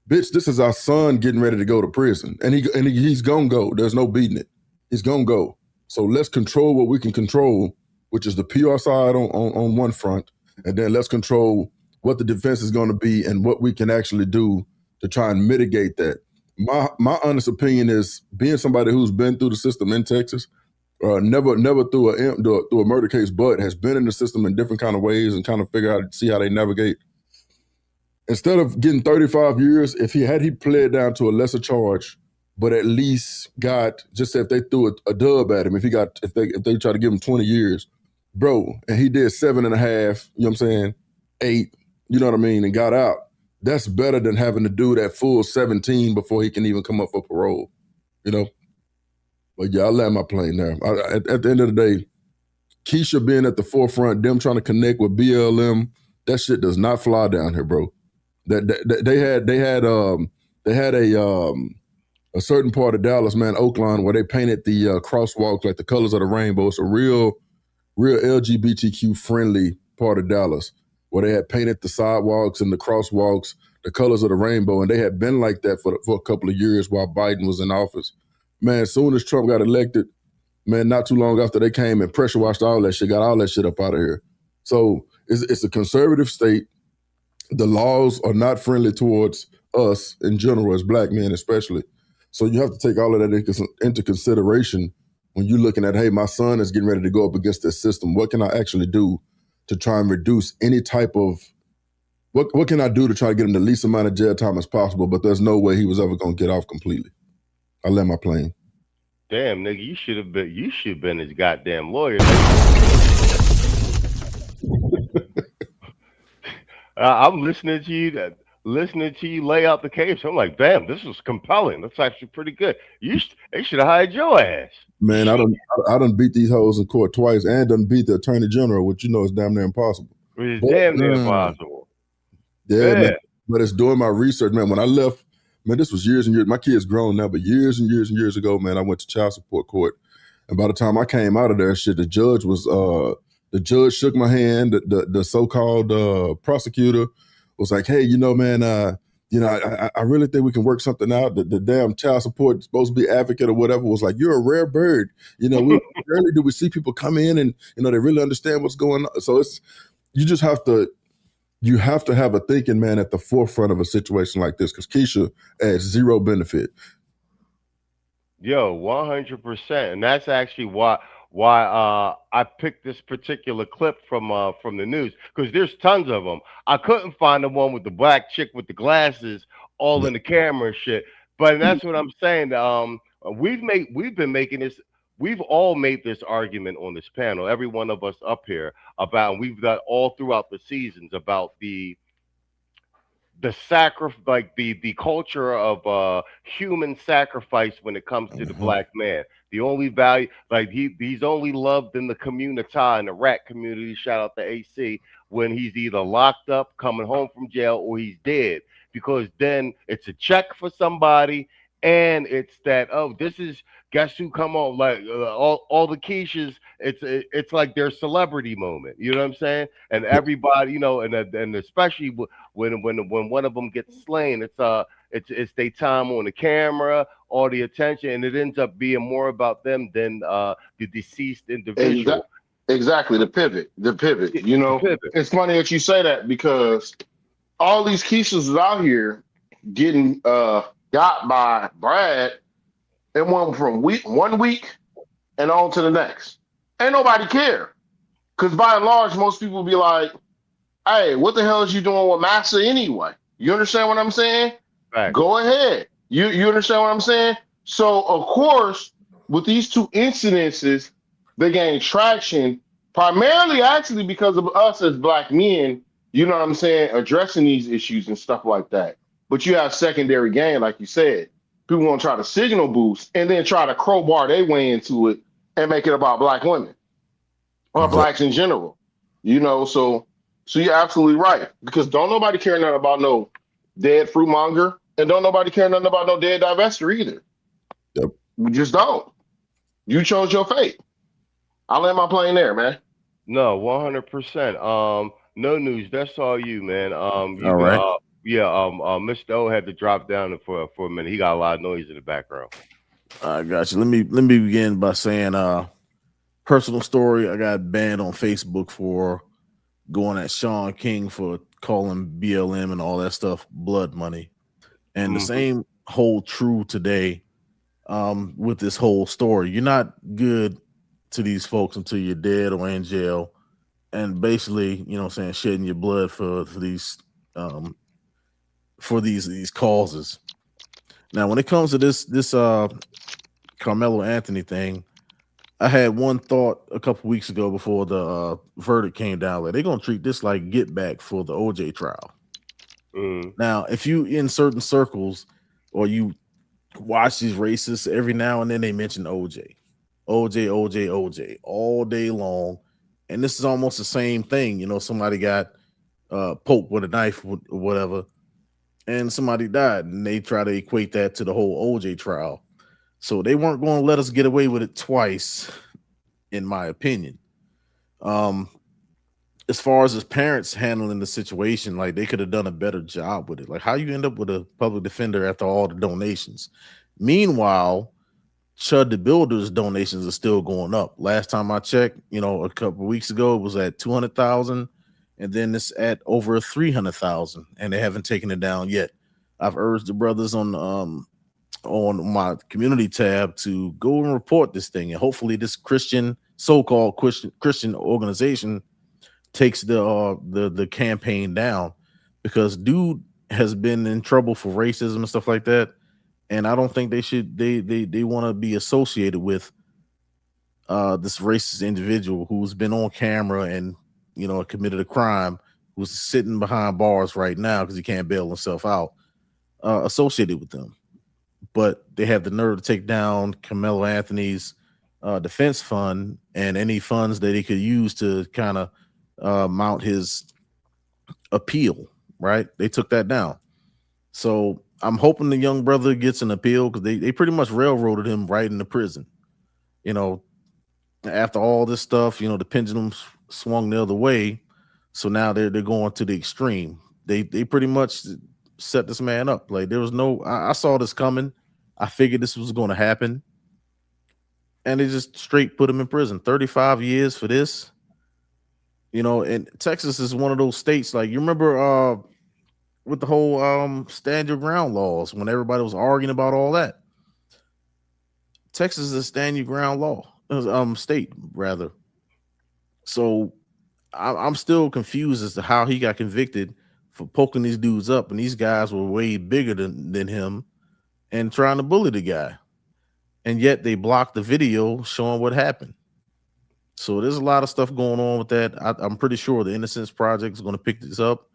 Bitch, this is our son getting ready to go to prison, and he's gonna go. There's no beating it. He's gonna go. So let's control what we can control, which is the PR side on one front, and then let's control what the defense is going to be and what we can actually do to try and mitigate that. My honest opinion is, being somebody who's been through the system in Texas, never through a murder case, but has been in the system in different kind of ways and kind of see how they navigate. Instead of getting 35 years, if he pled down to a lesser charge, but at least got, just say if they threw a dub at him, if they try to give him 20 years, bro, and he did 7.5, you know what I'm saying, 8, you know what I mean, and got out. That's better than having to do that full 17 before he can even come up for parole, But yeah, I land my plane there. At the end of the day, Keisha being at the forefront, them trying to connect with BLM, that shit does not fly down here, bro. They had a certain part of Dallas, man, Oakland, where they painted the crosswalks like the colors of the rainbow. It's a real LGBTQ friendly part of Dallas, where they had painted the sidewalks and the crosswalks the colors of the rainbow, and they had been like that for a couple of years while Biden was in office. Man, as soon as Trump got elected, man, not too long after, they came and pressure washed all that shit, got all that shit up out of here. So it's a conservative state. The laws are not friendly towards us in general, as black men especially. So you have to take all of that into consideration when you're looking at, hey, my son is getting ready to go up against this system. What can I actually do to try and reduce any type of, what can I do to try to get him the least amount of jail time as possible? But there's no way he was ever going to get off completely. I land my plane. Damn, nigga, you should have been his goddamn lawyer. I'm listening to you lay out the case. I'm like, damn, this is compelling. That's actually pretty good. They should have hired your ass. Man, I done beat these hoes in court twice and done beat the attorney general, which is damn near impossible. It's damn near impossible. Yeah, man. But it's doing my research, man. When I left, man, this was years and years. My kid's grown now, but years and years and years ago, man, I went to child support court. And by the time I came out of there, shit, the judge shook my hand. The so-called prosecutor was like, hey, man, I really think we can work something out. The damn child support supposed to be advocate or whatever was like, you're a rare bird. Rarely do we see people come in and, they really understand what's going on. So you have to have a thinking man at the forefront of a situation like this, because Keisha adds zero benefit. Yo, 100%. And that's actually why I picked this particular clip from the news, because there's tons of them. I couldn't find the one with the black chick with the glasses all in the camera and shit. But that's what I'm saying. We've been making this. We've all made this argument on this panel, every one of us up here, about, and we've got all throughout the seasons about the sacrifice, like the culture of human sacrifice when it comes to the black man, The only value, like he's only loved in the community, in the rat community. Shout out to AC, when he's either locked up, coming home from jail, or he's dead. Because then it's a check for somebody, and it's that, oh, this is, guess who come on, like all the Keishas. It's like their celebrity moment. You know what I'm saying? And everybody, and especially when one of them gets slain, it's their time on the camera, all the attention, and it ends up being more about them than the deceased individual. Exactly, the pivot. The pivot. It's funny that you say that because all these Keishas is out here getting got by Brad. It went from 1 week and on to the next. Ain't nobody care. Because by and large, most people be like, hey, what the hell is you doing with Massa anyway? You understand what I'm saying? Right. Go ahead. You understand what I'm saying? So, of course, with these two incidences, they gain traction primarily actually because of us as black men, you know what I'm saying, addressing these issues and stuff like that. But you have secondary gain, like you said. People want to try to signal boost and then try to crowbar their way into it and make it about black women or blacks in general. So you're absolutely right. Because don't nobody care nothing about no dead fruit monger, and don't nobody care nothing about no dead divester either. Yep. We just don't. You chose your fate. I'll land my plane there, man. No, 100%. No news. That's all you, man. All right. Mr. O had to drop down for a minute. He got a lot of noise in the background. I got you. Let me begin by saying personal story. I got banned on Facebook for going at Sean King for calling BLM and all that stuff blood money. And the same hold true today with this whole story. You're not good to these folks until you're dead or in jail. And basically, shedding your blood for these causes. Now, when it comes to this Carmelo Anthony thing, I had one thought a couple weeks ago before the verdict came down. Like, they're gonna treat this like get back for the OJ trial. Now, if you in certain circles or you watch these races, every now and then they mention OJ all day long, and this is almost the same thing. Somebody got poked with a knife or whatever, and somebody died, and they try to equate that to the whole OJ trial. So they weren't going to let us get away with it twice, in my opinion. As far as his parents handling the situation, like, they could have done a better job with it. Like, how you end up with a public defender after all the donations? Meanwhile, Chud the Builder's donations are still going up. Last time I checked, a couple of weeks ago, it was at 200,000, and then it's at over 300,000, and they haven't taken it down yet. I've urged the brothers on my community tab to go and report this thing, and hopefully this so-called Christian organization takes the campaign down, because dude has been in trouble for racism and stuff like that, and I don't think they should they want to be associated with this racist individual who's been on camera and committed a crime, who's sitting behind bars right now because he can't bail himself out, associated with them. But they have the nerve to take down Carmelo Anthony's defense fund and any funds that he could use to kind of mount his appeal, right? They took that down. So I'm hoping the young brother gets an appeal, because they pretty much railroaded him right into prison. After all this stuff, the pendulum swung the other way. So now they're going to the extreme. They pretty much set this man up. Like, there was I saw this coming. I figured this was going to happen. And they just straight put him in prison. 35 years for this. And Texas is one of those states, like, you remember with the whole stand your ground laws, when everybody was arguing about all that. Texas is a stand your ground state, rather. So I'm still confused as to how he got convicted for poking these dudes up, and these guys were way bigger than him and trying to bully the guy. And yet they blocked the video showing what happened. So there's a lot of stuff going on with that. I'm pretty sure the Innocence Project is going to pick this up.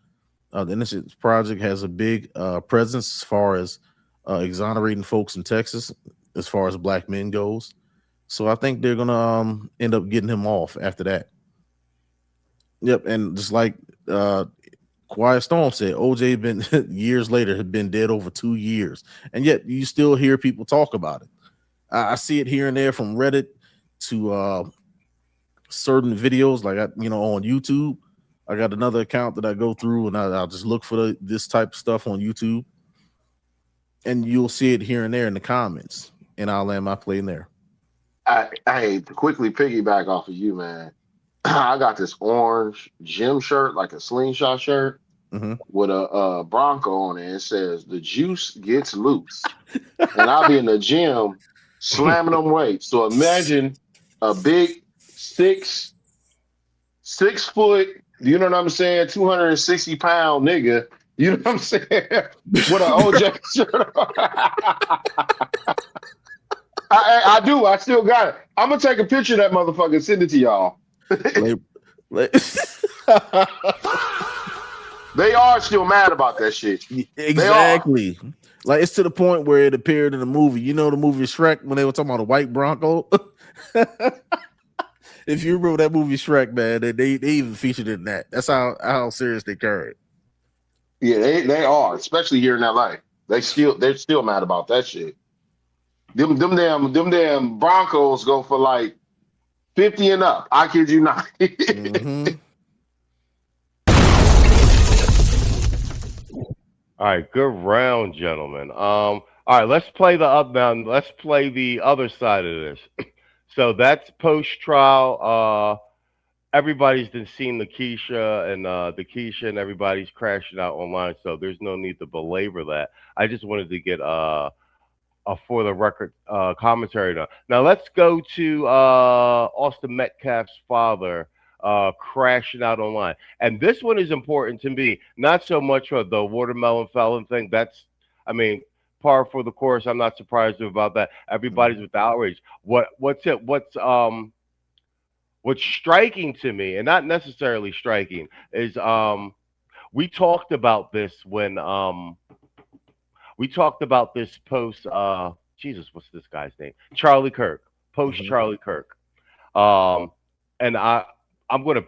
The Innocence Project has a big presence as far as exonerating folks in Texas, as far as black men goes. So I think they're gonna end up getting him off after that. Yep, and just like Quiet Storm said, OJ been years later had been dead over 2 years, and yet you still hear people talk about it. I see it here and there from Reddit to certain videos, like on YouTube. I got another account that I go through, and I'll just look for this type of stuff on YouTube, and you'll see it here and there in the comments. And I'll land my plane there. Hey, to quickly piggyback off of you, man. I got this orange gym shirt, like a slingshot shirt, with a Bronco on it. It says the juice gets loose, and I'll be in the gym slamming them weights. So imagine a big 6 foot, you know what I'm saying, 260-pound nigga. You know what I'm saying? With an OJ shirt. I do. I still got it. I'm gonna take a picture of that motherfucker and send it to y'all. They are still mad about that shit. Exactly. Like it's to the point where it appeared in the movie. You know the movie Shrek when they were talking about a white Bronco. If you remember that movie Shrek, man, they even featured it in that. That's how serious they carry it. Yeah, they are, especially here in LA. They're still mad about that shit. Them damn Broncos go for like 50 and up. I kid you not. All right, good round, gentlemen. All right, let's play the up now. Let's play the other side of this. So that's post trial. Everybody's been seeing the Keisha and everybody's crashing out online. So there's no need to belabor that. I just wanted to get a for the record commentary now. Now let's go to Austin Metcalf's father crashing out online, and this one is important to me. Not so much for the watermelon felon thing. That's, I mean, par for the course. I'm not surprised about that. Everybody's with the outrage. What's striking to me, and not necessarily striking, is we talked about this when we talked about this post. Jesus, what's this guy's name? Charlie Kirk. Post Charlie Kirk. And I'm going to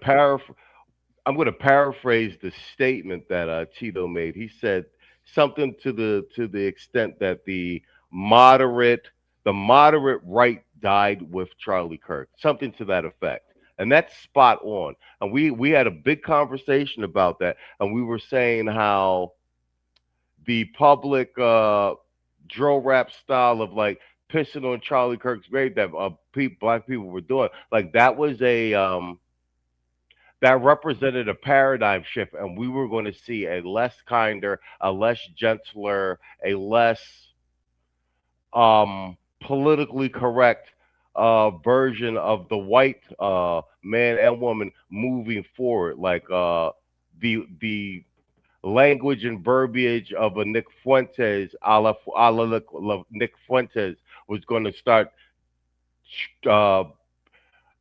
paraphrase the statement that Tito made. He said something to the extent that the moderate right died with Charlie Kirk. Something to that effect. And that's spot on. And we had a big conversation about that, and we were saying how the public drill rap style of like pissing on Charlie Kirk's grave that black people were doing, like that was that represented a paradigm shift, and we were going to see a less kinder, a less gentler, a less politically correct version of the white man and woman moving forward, like the language and verbiage of a Nick Fuentes, a la Nick Fuentes, was going to start,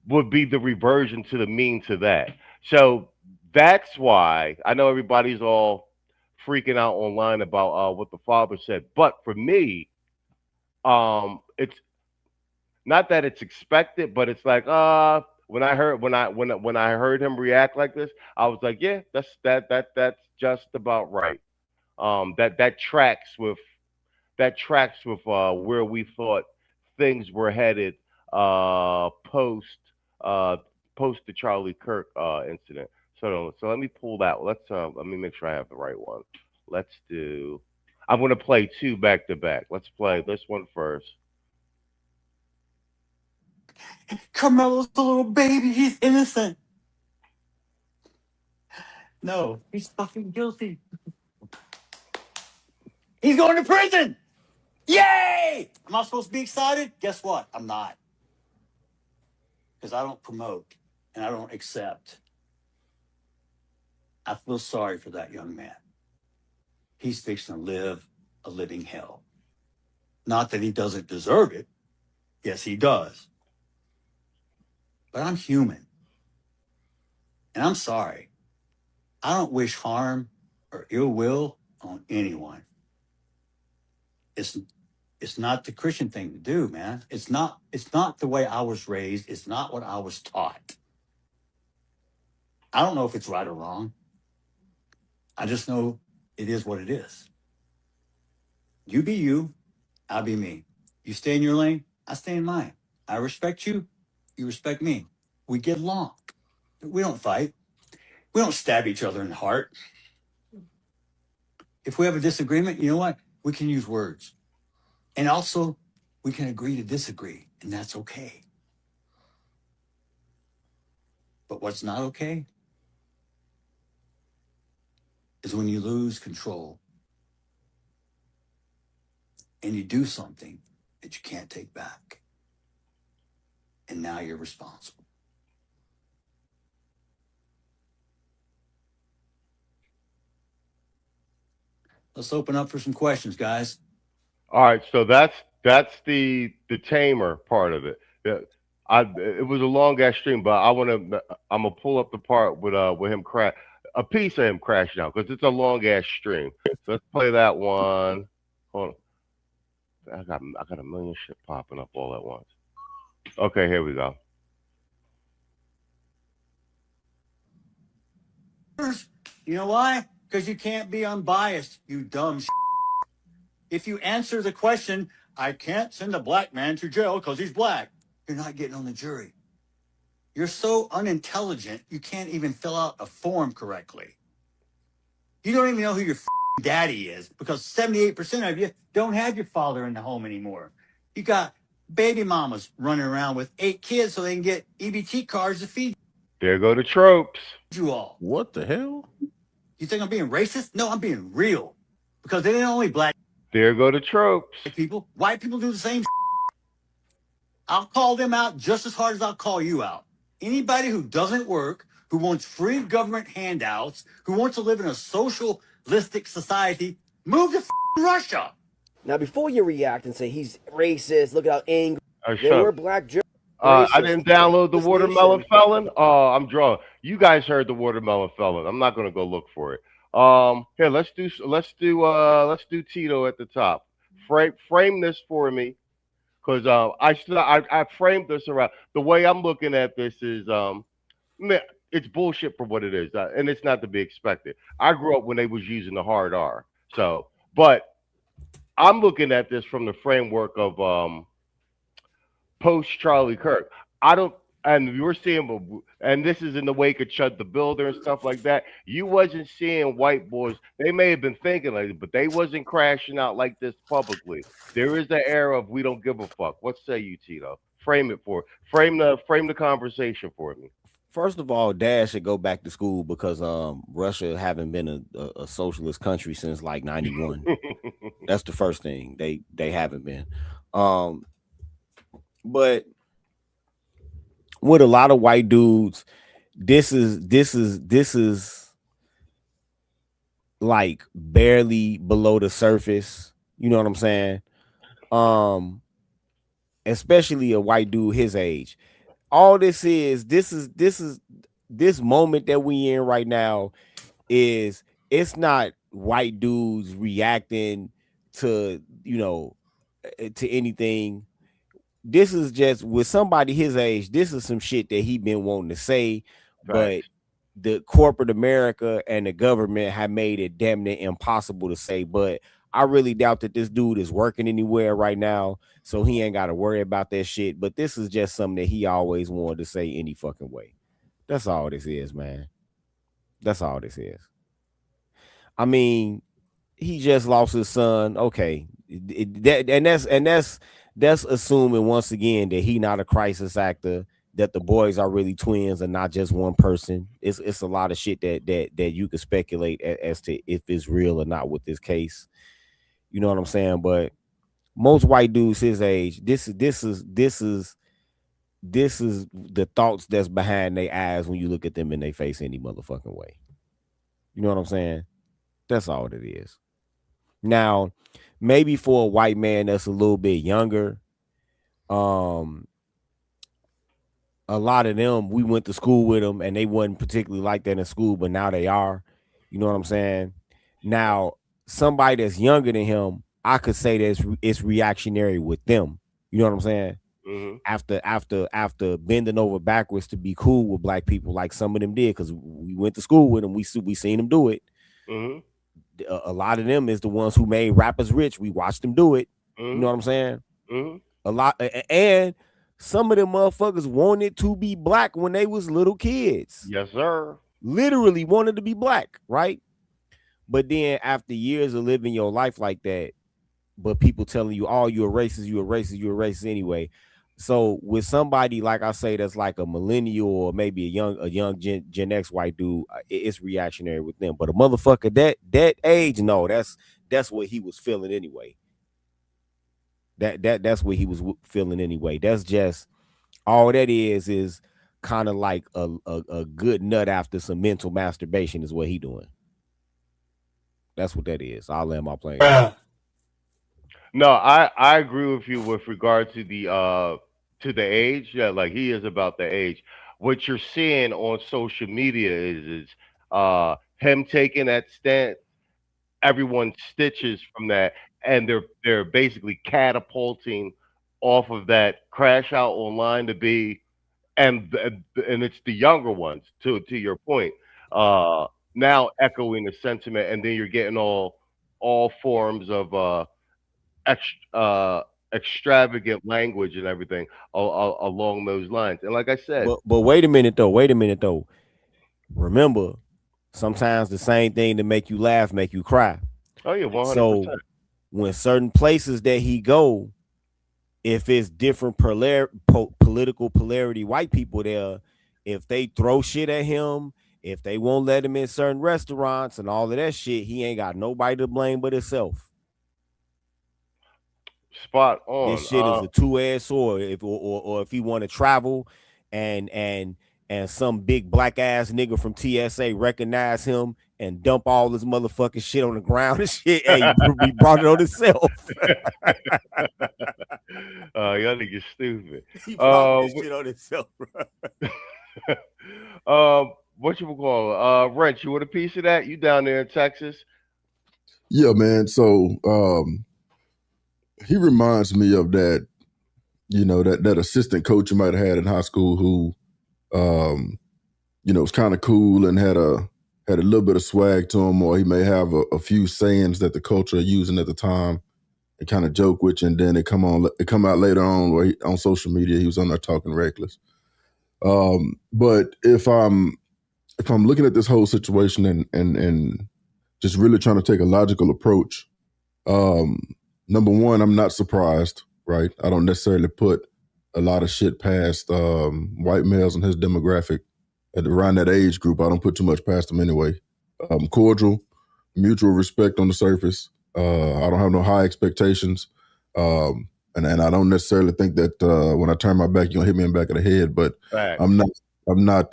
would be the reversion to the mean to that. So that's why I know everybody's all freaking out online about what the father said. But for me, it's not that it's expected, but it's like when I heard him react like this, I was like, yeah, that's just about right. That tracks with where we thought things were headed post the Charlie Kirk incident. So let me pull that. Let me make sure I have the right one. Let's do. I'm going to play two back to back. Let's play this one first. Carmelo's a little baby. He's innocent. No, he's fucking guilty. He's going to prison. Yay! Am I supposed to be excited? Guess what? I'm not. Because I don't promote and I don't accept. I feel sorry for that young man. He's fixing to live a living hell. Not that he doesn't deserve it. Yes, he does. But I'm human. And I'm sorry. I don't wish harm or ill will on anyone. It's not the Christian thing to do, man. It's not the way I was raised. It's not what I was taught. I don't know if it's right or wrong. I just know it is what it is. You be you, I'll be me. You stay in your lane, I stay in mine. I respect you, you respect me. We get along. We don't fight. We don't stab each other in the heart. If we have a disagreement, you know what? We can use words. And also, we can agree to disagree, and that's okay. But what's not okay is when you lose control and you do something that you can't take back. And now you're responsible. Let's open up for some questions, guys. All right, so that's the tamer part of it. It was a long ass stream, but I'm gonna pull up the part with him crash a piece of him crashing out because it's a long ass stream. So let's play that one. Hold on, I got a million shit popping up all at once. Okay, here we go. You know why? Because you can't be unbiased, you dumb If you answer the question, I can't send a black man to jail because he's black, you're not getting on the jury. You're so unintelligent, you can't even fill out a form correctly. You don't even know who your daddy is because 78% of you don't have your father in the home anymore. You got baby mamas running around with 8 kids so they can get EBT cards to feed There go the tropes. you all. What the hell? You think I'm being racist? No, I'm being real. Because they ain't only black There go the tropes. people. White people do the same. I'll call them out just as hard as I'll call you out. Anybody who doesn't work, who wants free government handouts, who wants to live in a socialistic society, move to Russia. Now, before you react and say he's racist, look at how angry Oh, there shut were up. black Germans. I didn't download the Watermelon Felon. Oh, I'm drawing. You guys heard the Watermelon Felon. I'm not gonna go look for it. Here, let's do Tito at the top. Frame this for me, because I framed this around the way I'm looking at this is man, it's bullshit for what it is, and it's not to be expected. I grew up when they was using the hard R, so but I'm looking at this from the framework of post Charlie Kirk. I don't, and you were seeing, and this is in the wake of Chud the Builder and stuff like that. You wasn't seeing white boys. They may have been thinking like it, but they wasn't crashing out like this publicly. There is the era of we don't give a fuck. What say you, Tito? Frame the conversation for me. First of all, Dad should go back to school because Russia haven't been a socialist country since like 91. That's the first thing. They haven't been. But with a lot of white dudes, this is like barely below the surface. You know what I'm saying? Especially a white dude his age. All this moment that we in right now is it's not white dudes reacting to, to anything. This is just with somebody his age. This is some shit that he been wanting to say, but the corporate America and the government have made it damn near impossible to say. But I really doubt that this dude is working anywhere right now, so he ain't got to worry about that shit. But this is just something that he always wanted to say any fucking way. That's all this is, man. That's all this is. I mean, he just lost his son. Okay, that's assuming once again that he not a crisis actor, that the boys are really twins and not just one person. It's a lot of shit that you could speculate as to if it's real or not with this case. You know what I'm saying? But most white dudes his age, this is the thoughts that's behind their eyes when you look at them in their face any motherfucking way. You know what I'm saying? That's all it is. Now, maybe for a white man that's a little bit younger, a lot of them, we went to school with them and they wasn't particularly like that in school, but now they are. You know what I'm saying? Now, somebody that's younger than him I could say that it's reactionary with them. You know what I'm saying? Mm-hmm. After bending over backwards to be cool with black people, like some of them did, because we went to school with them, we seen them do it. Mm-hmm. A lot of them is the ones who made rappers rich. We watched them do it. You know what I'm saying? Mm-hmm. A lot, and some of them motherfuckers wanted to be black when they was little kids. Yes, sir. Literally wanted to be black, right? But then after years of living your life like that, but people telling you, "Oh, you're a racist, you're a racist, you're a racist anyway." So with somebody like I say that's like a millennial or maybe a young Gen X white dude, it's reactionary with them. But a motherfucker that age, no, that's what he was feeling anyway. That's what he was feeling anyway. That's just all that is kind of like a good nut after some mental masturbation is what he doing. That's what that is. I'll land my plane. No, I agree with you with regard to the age. Yeah, like he is about the age. What you're seeing on social media is him taking that stance. Everyone stitches from that, and they're basically catapulting off of that crash out online to be, and it's the younger ones to your point. Uh, Now echoing the sentiment, and then you're getting all forms of ex, uh, extravagant language and everything along those lines. And like I said, But wait a minute though. Remember, sometimes the same thing to make you laugh make you cry. oh yeah, 100%. So when certain places that he go, if it's different political polarity white people there, if they throw shit at him, if they won't let him in certain restaurants and all of that shit, he ain't got nobody to blame but himself. Spot This on. shit is a two-edged sword. Or if he want to travel and some big black ass nigga from TSA recognize him and dump all this motherfucking shit on the ground and shit, hey, he brought it on himself. Y'all niggas stupid. He brought this shit on himself, bro. What you call Wrench? You want a piece of that? You down there in Texas? Yeah, man. So he reminds me of that, that assistant coach you might have had in high school who, was kind of cool and had a little bit of swag to him, or he may have a few sayings that the culture are using at the time and kind of joke with you, and then it come out later on where on social media he was on there talking reckless. But if I'm looking at this whole situation and just really trying to take a logical approach, number one, I'm not surprised, right? I don't necessarily put a lot of shit past white males and his demographic at around that age group. I don't put too much past them anyway. Cordial, mutual respect on the surface. I don't have no high expectations. And I don't necessarily think that when I turn my back, you're gonna hit me in the back of the head, but Facts. I'm not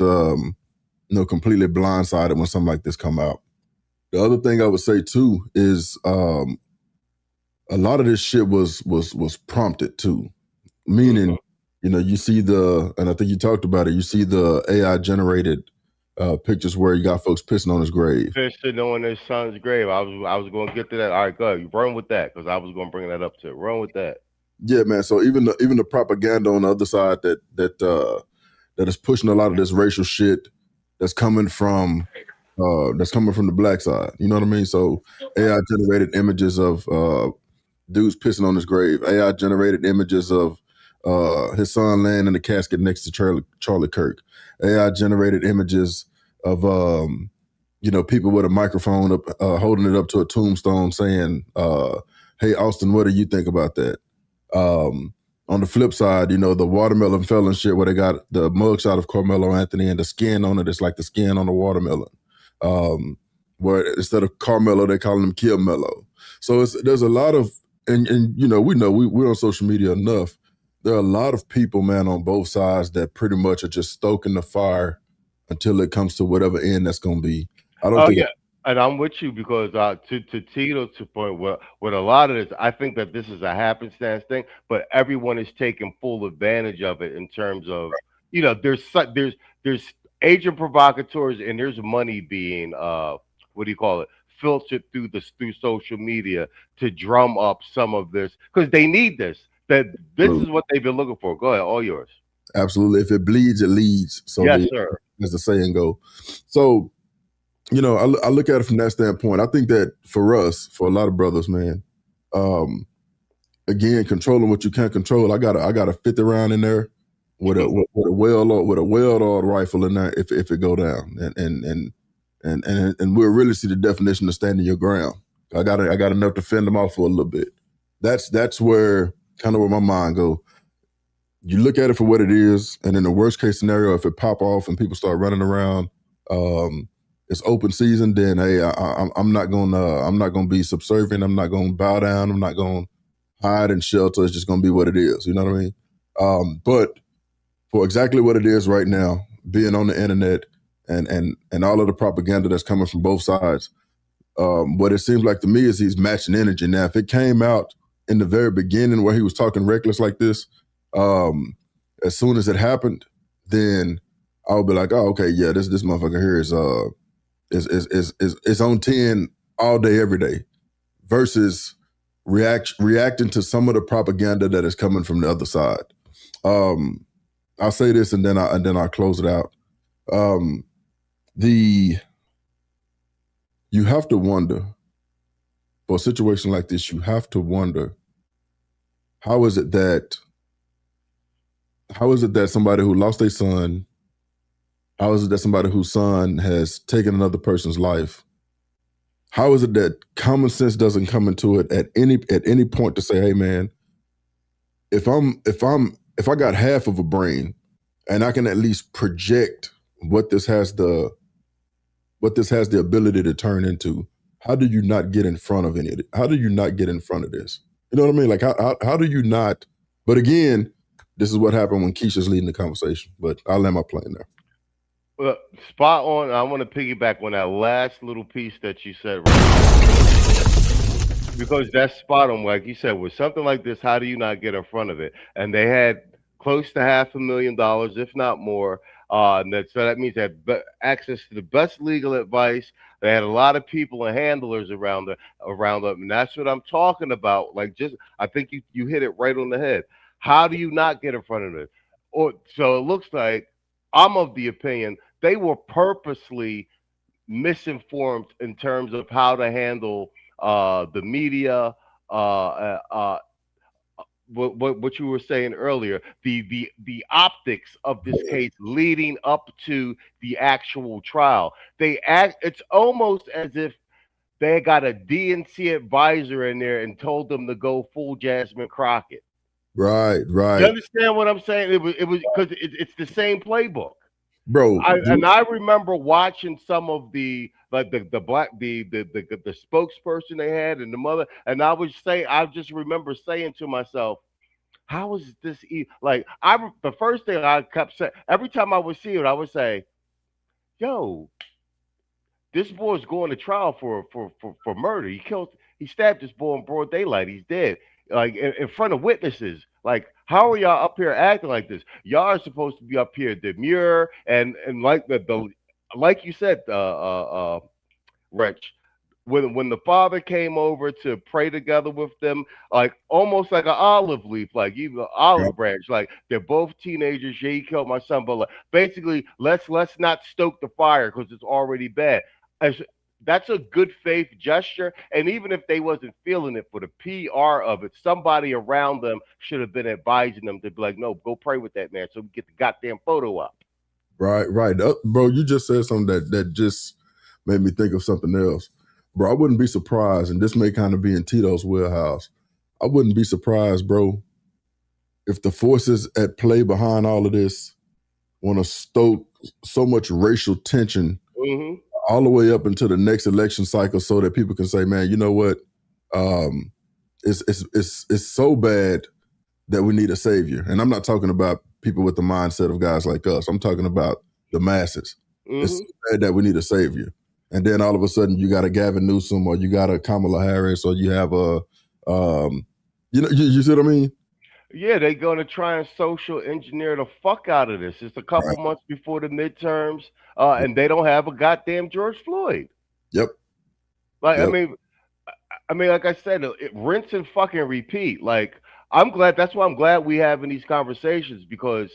completely blindsided when something like this come out. The other thing I would say too is a lot of this shit was prompted too, meaning you see and I think you talked about it. You see the AI generated pictures where you got folks pissing on his grave. Pissing on his son's grave. I was going to get to that. All right, go ahead. You run with that because I was going to bring that up too. Run with that. Yeah, man. So even the propaganda on the other side that is pushing a lot of this racial shit that's coming from the black side. You know what I mean? So AI generated images of dudes pissing on his grave. AI generated images of his son laying in the casket next to Charlie Kirk. AI generated images of people with a microphone up holding it up to a tombstone saying, "Hey Austin, what do you think about that?" On the flip side, the watermelon felon shit where they got the mugshot of Carmelo Anthony and the skin on it. It's like the skin on the watermelon. Where instead of Carmelo, they call him Kill Mello. So there's a lot of, and we're on social media enough. There are a lot of people, man, on both sides that pretty much are just stoking the fire until it comes to whatever end that's going to be. I don't think. Yeah. And I'm with you because to Tito's point, with a lot of this, I think that this is a happenstance thing, but everyone is taking full advantage of it in terms of, there's agent provocateurs and there's money being what do you call it, filtered through social media to drum up some of this because they need this. That this is what they've been looking for. Go ahead, all yours. Absolutely. If it bleeds, it leads. So Yes, sir. as the saying go. So, I look at it from that standpoint. I think that for us, for a lot of brothers, man, again, controlling what you can't control. I got a 50 round in there with a well-oiled rifle in there if it go down, and we'll really see the definition of standing your ground. I got enough to fend them off for a little bit. That's where my mind go. You look at it for what it is, and in the worst case scenario, if it pop off and people start running around, it's open season. Then hey, I'm not gonna be subservient. I'm not gonna bow down. I'm not gonna hide and shelter. It's just gonna be what it is. You know what I mean? But for exactly what it is right now, being on the internet and all of the propaganda that's coming from both sides, what it seems like to me is he's matching energy. Now, if it came out in the very beginning where he was talking reckless like this, as soon as it happened, then I would be like, oh, okay, yeah, this motherfucker here is on 10 all day, every day, versus reacting to some of the propaganda that is coming from the other side. I'll say this and then I'll close it out. You have to wonder, for a situation like this, you have to wonder, how is it that somebody who lost their son, how is it that somebody whose son has taken another person's life, how is it that common sense doesn't come into it at any point to say, hey man, if I got half of a brain and I can at least project what this has the ability to turn into, how do you not get in front of any of it? How do you not get in front of this? You know what I mean? Like how do you not? But again, this is what happened when Keisha's leading the conversation. But I'll land my plane there. Well, spot on. I want to piggyback on that last little piece that you said, because that's spot on. Like you said, with something like this, how do you not get in front of it? And they had close to $500,000, if not more. So that means they had access to the best legal advice. They had a lot of people and handlers around them, and that's what I'm talking about. Like, I think you hit it right on the head. How do you not get in front of it? So it looks like I'm of the opinion they were purposely misinformed in terms of how to handle the media, what you were saying earlier, the optics of this case leading up to the actual trial. It's almost as if they got a DNC advisor in there and told them to go full Jasmine Crockett. Right. You understand what I'm saying? It was because it's the same playbook, bro. I remember watching some of the spokesperson they had and the mother, and I just remember saying to myself, how is this the first thing I kept saying every time I would see it, I would say, yo, this boy's going to trial for murder. He stabbed this boy in broad daylight. He's dead, like in front of witnesses. Like, how are y'all up here acting like this? Y'all are supposed to be up here demure and like like you said, Rich. When the father came over to pray together with them, like almost like an olive leaf, like even an olive branch, like they're both teenagers. Yeah, he killed my son, but like, basically, let's not stoke the fire because it's already bad. That's a good faith gesture, and even if they wasn't feeling it for the PR of it, somebody around them should have been advising them to be like, no, go pray with that man so we get the goddamn photo up. Right. Bro, you just said something that just made me think of something else. Bro, I wouldn't be surprised, and this may kind of be in Tito's wheelhouse. I wouldn't be surprised, bro, if the forces at play behind all of this want to stoke so much racial tension all the way up into the next election cycle so that people can say, man, you know what? It's so bad that we need a savior. And I'm not talking about people with the mindset of guys like us. I'm talking about the masses. It's so bad that we need a savior. And then all of a sudden you got a Gavin Newsom or you got a Kamala Harris or you have a, you see what I mean? Yeah, they're going to try and social engineer the fuck out of this. It's a couple months before the midterms, and they don't have a goddamn George Floyd. Yep. Like, Yep. like I said, rinse and fucking repeat. Like, I'm glad. That's why I'm glad we having these conversations because,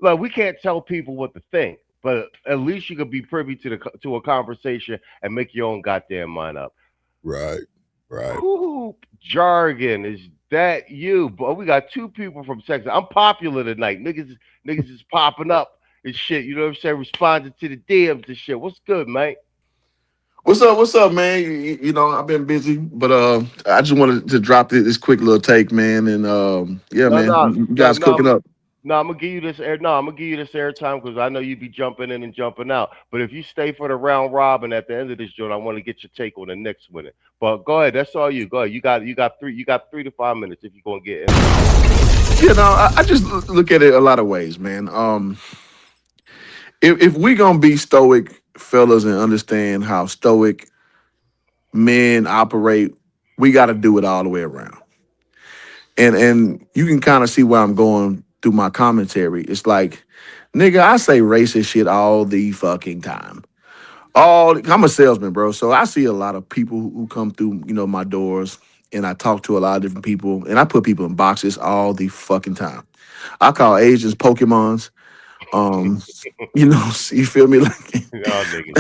like, we can't tell people what to think, but at least you could be privy to a conversation and make your own goddamn mind up. Right. Right. Hoop jargon, is that you? But we got two people from Texas. I'm popular tonight. Niggas is popping up and shit. You know what I'm saying? Responding to the DMs and shit. What's good, mate? What's up? What's up, man? You know, I've been busy, but I just wanted to drop this quick little take, man. And yeah, No, man, no, you no, guys no. cooking up. No, I'm gonna give you this air. No, I'm gonna give you this airtime because I know you be jumping in and jumping out. But if you stay for the round robin at the end of this joint, I want to get your take on the Knicks winning. But go ahead, that's all you. Go ahead. You got 3 to 5 minutes if you're gonna get in. You know, I just look at it a lot of ways, man. If we gonna be stoic fellas and understand how stoic men operate, we got to do it all the way around. And you can kind of see where I'm going through my commentary. It's like, nigga, I say racist shit all the fucking time. I'm a salesman, bro. So I see a lot of people who come through, my doors, and I talk to a lot of different people, and I put people in boxes all the fucking time. I call Asians Pokemons. Um, you feel me? Like Y'all niggas.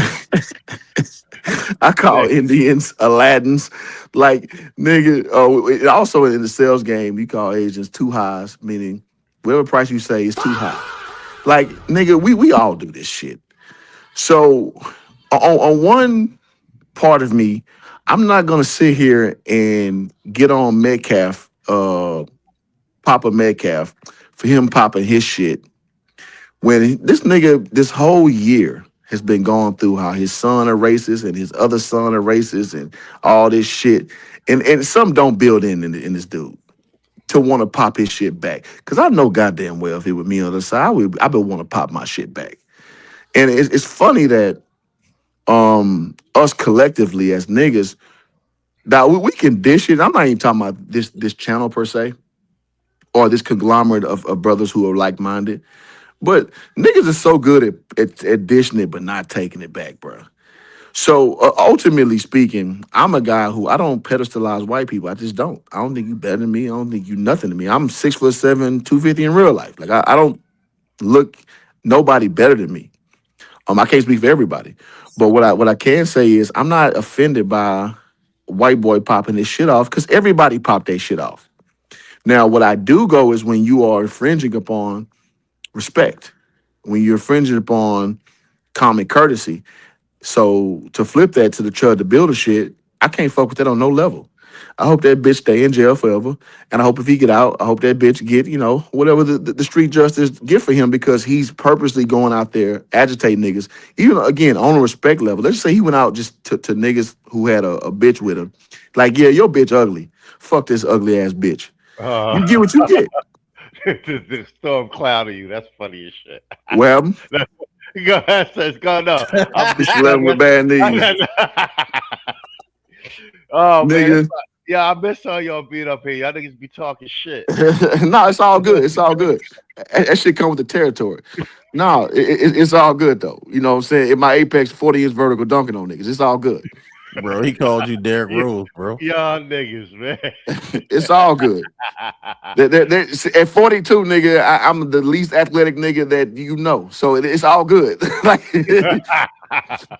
I call Indians Aladdins. Like, nigga, also in the sales game, you call Asians too highs, meaning whatever price you say is too high. Like, nigga, we all do this shit. So on one part of me, I'm not gonna sit here and get on Metcalf, Papa Metcalf, for him popping his shit when this nigga this whole year has been going through how his son are racist and his other son are racist and all this shit, and some don't build in this dude to want to pop his shit back. Cause I know goddamn well if it was me on the side, I would want to pop my shit back. And it's funny that us collectively as niggas that we can dish it. I'm not even talking about this channel per se or this conglomerate of brothers who are like-minded. But niggas are so good at dishing it but not taking it back, bro. So ultimately speaking, I'm a guy who I don't pedestalize white people. I just don't. I don't think you better than me. I don't think you nothing to me. I'm 6'7", 250 in real life. Like I don't look nobody better than me. I can't speak for everybody, but what I can say is I'm not offended by white boy popping his shit off because everybody popped their shit off. Now, what I do go is when you are infringing upon respect, when you're infringing upon common courtesy. So to flip that to the Chud the Builder shit, I can't fuck with that on no level. I hope that bitch stay in jail forever. And I hope if he get out, I hope that bitch get, whatever the street justice get for him because he's purposely going out there agitating niggas. Even again, on a respect level. Let's just say he went out just to niggas who had a bitch with him. Like, yeah, your bitch ugly. Fuck this ugly ass bitch. You get what you get. The storm cloud of you. That's funny as shit. Well, go ahead, says go no. This level with bad knees. Oh man, Nigga. yeah, I miss all y'all being up here. Y'all niggas be talking shit. No, it's all good. It's all good. That shit come with the territory. No, it's all good though. You know what I'm saying? In my Apex 40-inch vertical dunking on niggas, it's all good. Bro, he called you Derrick Rose, bro. Y'all niggas, man. It's all good. At 42, nigga, I'm the least athletic nigga that you know. So it's all good. Like,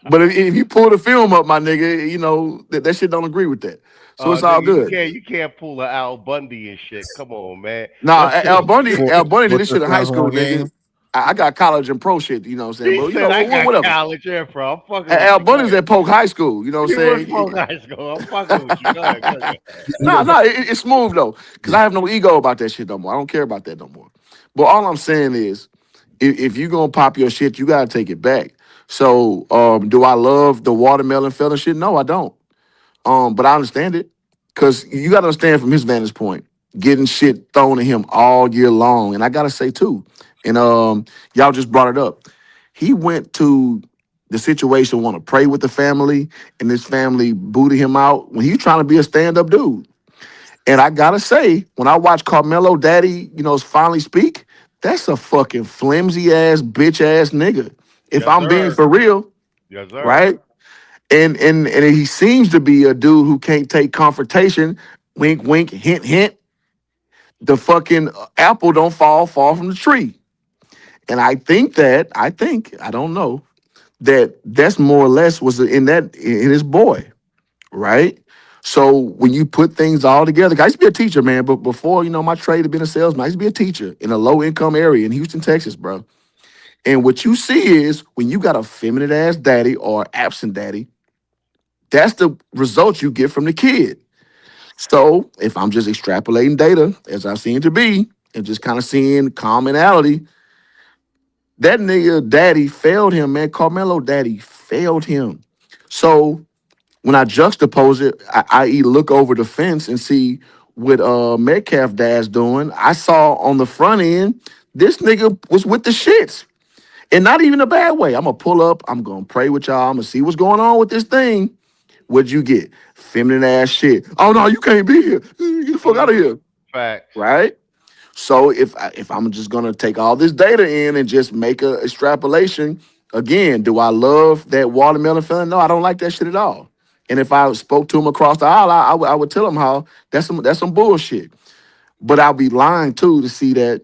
but if you pull the film up, my nigga, that shit don't agree with that. So it's all nigga, good. you can't pull a Al Bundy and shit. Come on, man. Nah, Al Bundy did this shit in high touchdowns school, one nigga. game. I got college and pro shit, you know what I'm saying? He But said I got whatever. college and pro. I'm fucking Al with you. Bundy's at Polk High School, you know what I'm He was saying? Polk High School. I'm fucking with you. Go ahead, go ahead. No, it's smooth though, because I have no ego about that shit no more. I don't care about that no more. But all I'm saying is, if you gonna pop your shit, you gotta take it back. So, do I love the watermelon fella shit? No, I don't. But I understand it, because you gotta understand from his vantage point, getting shit thrown at him all year long. And I gotta say too, and y'all just brought it up. He went to the situation, want to pray with the family, and his family booted him out when he's trying to be a stand-up dude. And I gotta say, when I watch Carmelo Daddy, finally speak, that's a fucking flimsy ass bitch ass nigga. If Yes, I'm being sir. for real, Yes, sir. right? And he seems to be a dude who can't take confrontation. Wink, wink, hint, hint. The fucking apple don't fall far from the tree. And I don't know that that's more or less was in his boy, right? So when you put things all together, I used to be a teacher, man. But before my trade had been a salesman, I used to be a teacher in a low income area in Houston, Texas, bro. And what you see is when you got a feminine ass daddy or absent daddy, that's the result you get from the kid. So if I'm just extrapolating data as I seem to be, and just kind of seeing commonality, that nigga daddy failed him, man. Carmelo daddy failed him. So when I juxtapose it, i.e. look over the fence and see what Metcalf dad's doing, I saw on the front end, this nigga was with the shits. And not even a bad way. I'm gonna pull up, I'm gonna pray with y'all, I'm gonna see what's going on with this thing. What'd you get? Feminine ass shit. Oh no, you can't be here. Get the fuck out of here. Facts. Right? So if I'm just gonna take all this data in and just make a extrapolation, again, do I love that watermelon feeling? No, I don't like that shit at all. And if I spoke to him across the aisle, I would tell him how that's some bullshit. But I'll be lying too to see that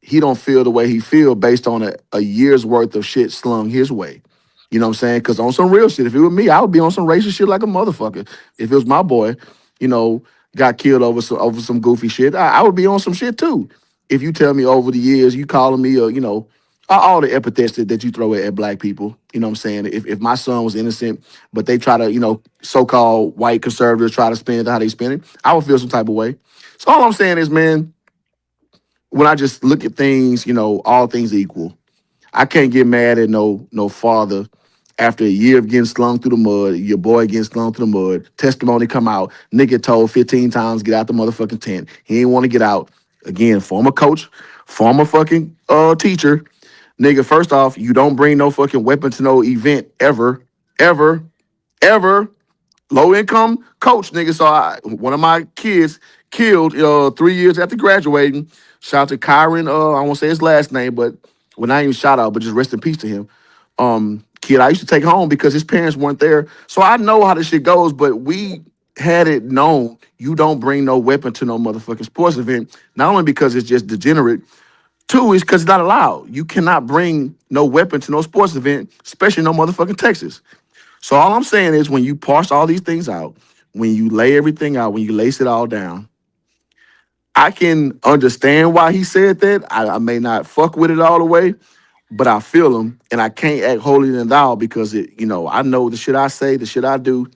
he don't feel the way he feel based on a year's worth of shit slung his way. You know what I'm saying? Because on some real shit, if it was me, I would be on some racist shit like a motherfucker. If it was my boy, you know, got killed over some goofy shit, I would be on some shit too. If you tell me over the years you calling me, all the epithets that you throw at black people, you know what I'm saying? If my son was innocent, but they try to, so-called white conservatives try to spin it how they spin it, I would feel some type of way. So all I'm saying is, man, when I just look at things, all things equal, I can't get mad at no father after a year of getting slung through the mud, your boy getting slung through the mud, testimony come out, nigga told 15 times, get out the motherfucking tent. He ain't want to get out. Again, former coach, former fucking teacher. Nigga, first off, you don't bring no fucking weapon to no event ever, ever, ever. Low income coach, nigga. So one of my kids killed 3 years after graduating. Shout out to Kyron. I won't say his last name, but not even shout out, but just rest in peace to him. Kid I used to take home because his parents weren't there. So I know how this shit goes, but we had it known you don't bring no weapon to no motherfucking sports event. Not only because it's just degenerate, two is because it's not allowed. You cannot bring no weapon to no sports event, especially no motherfucking Texas. So all I'm saying is when you parse all these things out, when you lay everything out, when you lace it all down, I can understand why he said that. I may not fuck with it all the way, but I feel him and I can't act holier than thou because I know the shit I say, the shit I do.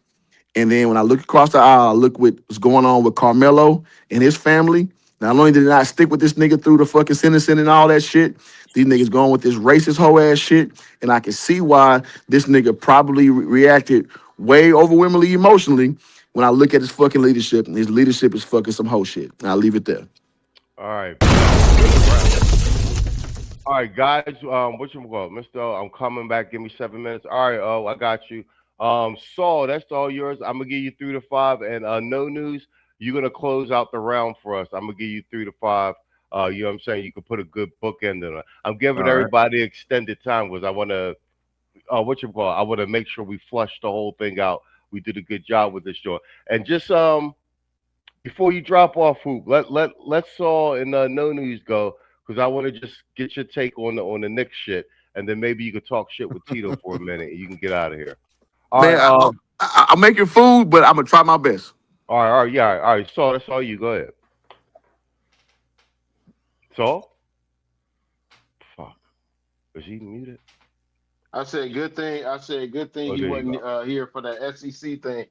And then when I look across the aisle, I look what's going on with Carmelo and his family. Not only did I stick with this nigga through the fucking sentencing and all that shit, these niggas going with this racist hoe ass shit. And I can see why this nigga probably reacted way overwhelmingly emotionally when I look at his fucking leadership. And his leadership is fucking some hoe shit. And I'll leave it there. All right. All right, guys. What you call, Mister? I'm coming back. Give me 7 minutes. All right. Oh, I got you. Saul, that's all yours. I'm gonna give you 3 to 5, and no news. You're gonna close out the round for us. I'm gonna give you 3 to 5. You know what I'm saying? You can put a good bookend in it. I'm giving All right. everybody extended time because I want to. What you call? I want to make sure we flush the whole thing out. We did a good job with this joint. And just before you drop off, Hoop, let Saul and no news go because I want to just get your take on the Knicks shit, and then maybe you could talk shit with Tito for a minute, and you can get out of here. All Man, right, I'm making food, but I'm gonna try my best. all right, yeah, all right. Saul, that's all you. Go ahead. Saul, fuck, is he muted? I said good thing. I said good thing Oh, he there you wasn't go. here for that SEC thing.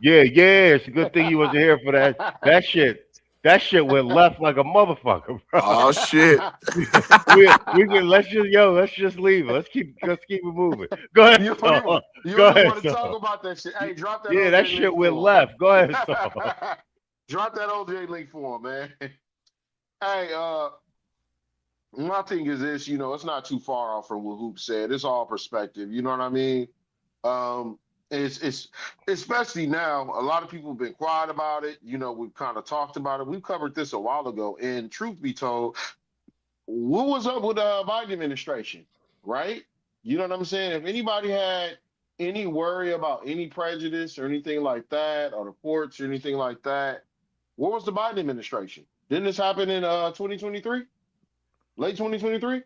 Yeah. It's a good thing you wasn't here for that. That shit went left like a motherfucker, bro. Oh shit. we can let's just leave it. Let's keep it moving. Go ahead, you, Saul. you Go don't even ahead, want to talk Saul. about that shit. Hey, drop that Yeah, that OJ shit link went for left. Go him. ahead, Saul. Drop that OJ link for him, man. Hey, my thing is this, it's not too far off from what Hoop said. It's all perspective. You know what I mean? Um, it's especially now. A lot of people have been quiet about it. We've kind of talked about it. We covered this a while ago. And truth be told, what was up with Biden administration, right? You know what I'm saying? If anybody had any worry about any prejudice or anything like that, or the courts or anything like that, where was the Biden administration? Didn't this happen in 2023? Late 2023?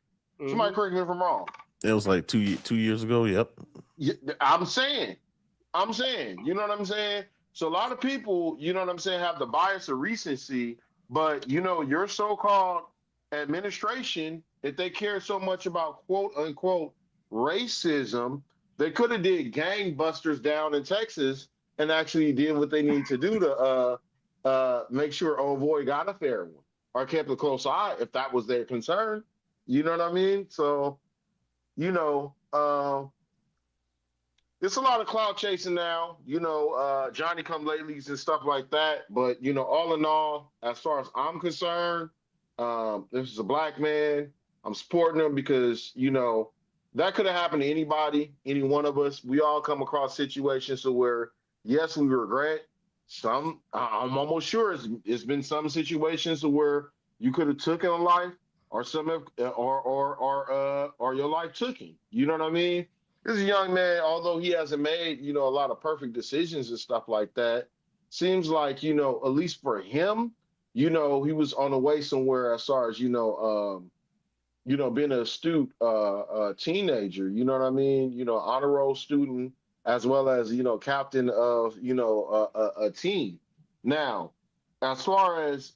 Somebody correct me if I'm wrong. It was like 2 years ago. Yep. Yeah, I'm saying, you know what I'm saying? So a lot of people, you know what I'm saying, have the bias of recency, but you know, your so-called administration, if they care so much about quote unquote racism, they could have did gangbusters down in Texas and actually did what they need to do to make sure old boy got a fair one or kept a close eye if that was their concern. You know what I mean? So, you know, it's a lot of cloud chasing now, you know, Johnny come latelys and stuff like that. But, you know, all in all, as far as I'm concerned, this is a black man. I'm supporting him because, you know, that could have happened to anybody, any one of us. We all come across situations where, yes, we regret. Some, I'm almost sure it's been some situations where you could have taken a life, or or your life took him. You know what I mean? This is a young man, although he hasn't made, you know, a lot of perfect decisions and stuff like that, seems like, you know, at least for him, you know, he was on the way somewhere as far as, you know, being an astute teenager, you know what I mean? You know, honor roll student, as well as, you know, captain of, you know, a team. Now, as far as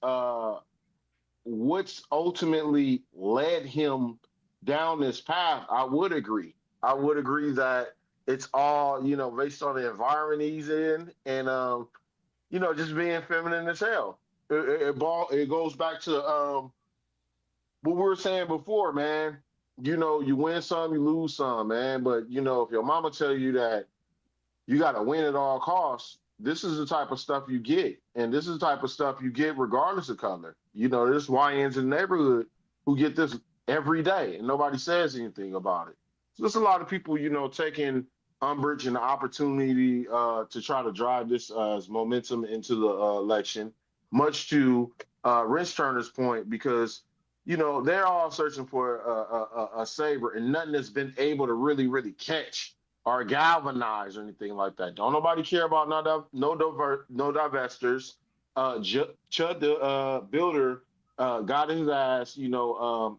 what's ultimately led him down this path, I would agree. I would agree that it's all, you know, based on the environment he's in, and you know, just being feminine as hell. It goes back to what we were saying before, man. You know, you win some, you lose some, man. But you know, if your mama tell you that you got to win at all costs, this is the type of stuff you get, and this is the type of stuff you get regardless of color. You know, there's YNs in the neighborhood who get this every day, and nobody says anything about it. So there's a lot of people, you know, taking umbrage and the opportunity to try to drive this momentum into the election, much to Rich Turner's point, because you know they're all searching for a saber, and nothing has been able to really catch or galvanize or anything like that. Don't nobody care about no divestors. Chud the builder got his ass, you know,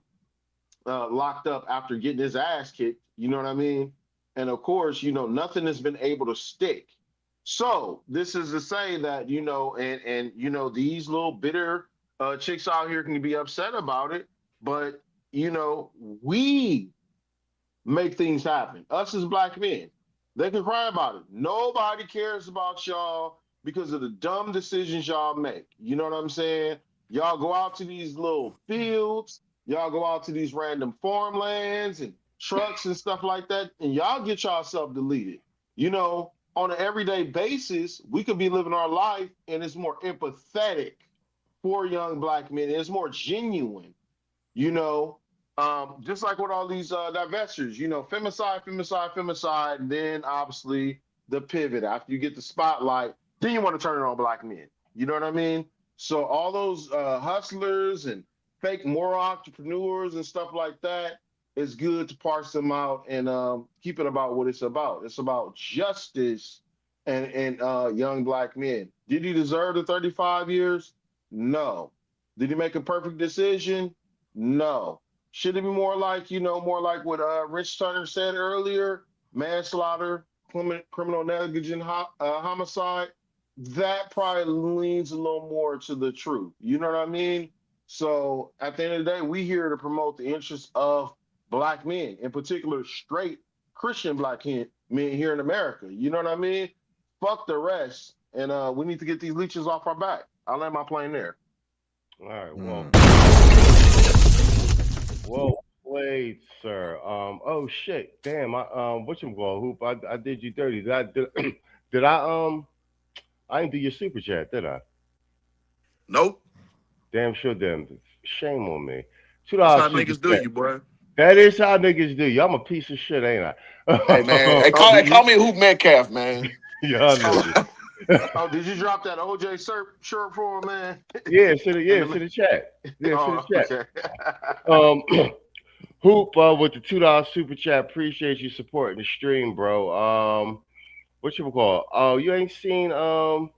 locked up after getting his ass kicked. You know what I mean? And of course, you know, nothing has been able to stick. So this is to say that, you know, and you know, these little bitter chicks out here can be upset about it, but you know, we make things happen. Us as black men, they can cry about it. Nobody cares about y'all because of the dumb decisions y'all make. You know what I'm saying? Y'all go out to these little fields, y'all go out to these random farmlands and trucks and stuff like that, and y'all get yourself deleted. You know, on an everyday basis, we could be living our life and it's more empathetic for young black men. It's more genuine, you know, just like with all these divestors, you know, femicide, and then obviously the pivot. After you get the spotlight, then you want to turn it on black men. You know what I mean? So all those hustlers and fake moral entrepreneurs and stuff like that, it's good to parse them out and keep it about what it's about. It's about justice and young black men. Did he deserve the 35 years? No. Did he make a perfect decision? No. Should it be more like, you know, more like what Rich Turner said earlier, manslaughter, criminal negligent homicide? That probably leans a little more to the truth. You know what I mean? So at the end of the day, we here to promote the interests of black men, in particular, straight Christian black men here in America. You know what I mean? Fuck the rest. And we need to get these leeches off our back. I'll land my plane there. All right, well played, sir. Oh shit, damn, I whatchamacallit, Hoop, I did you dirty. Did I didn't do your super chat, did I? Nope. Damn sure didn't. Shame on me. That's how $2 super niggas do chat. you, boy. That is how niggas do you. I'm a piece of shit, ain't I? Hey man, call me Hoop Metcalf, man. Y'all niggas. Oh, did you drop that OJ shirt for him, man? Yeah, to the chat. Yeah, to the chat. Hoop with the $2 super chat. Appreciate you supporting the stream, bro. What you call? Oh, you ain't seen Hold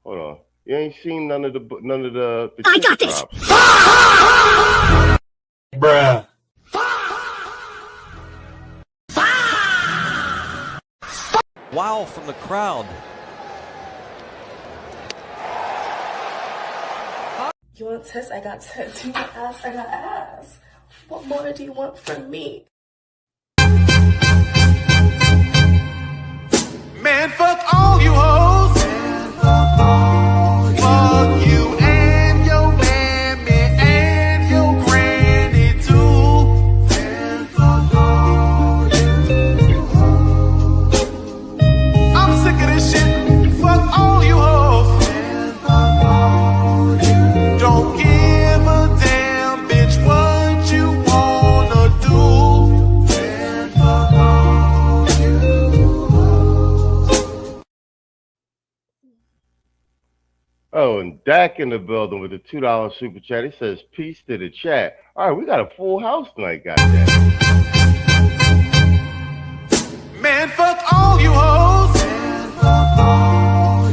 on. You ain't seen none of the I chicken got this. drops. Bruh. Wow from the crowd. You want tits? I got tits. You want ass? I got ass. What more do you want from me? Man, fuck all you hoes. Fuck you and your mammy and your granny too. Man, fuck all you hoes. I'm sick of this shit. Fuck all you hoes. Man, fuck all you. Don't give a damn, bitch, what you wanna do. Man, fuck all you hoes. Oh, and Dak in the building with the $2 super chat. He says, peace to the chat. All right, we got a full house tonight, goddamn. Man, fuck all you hoes.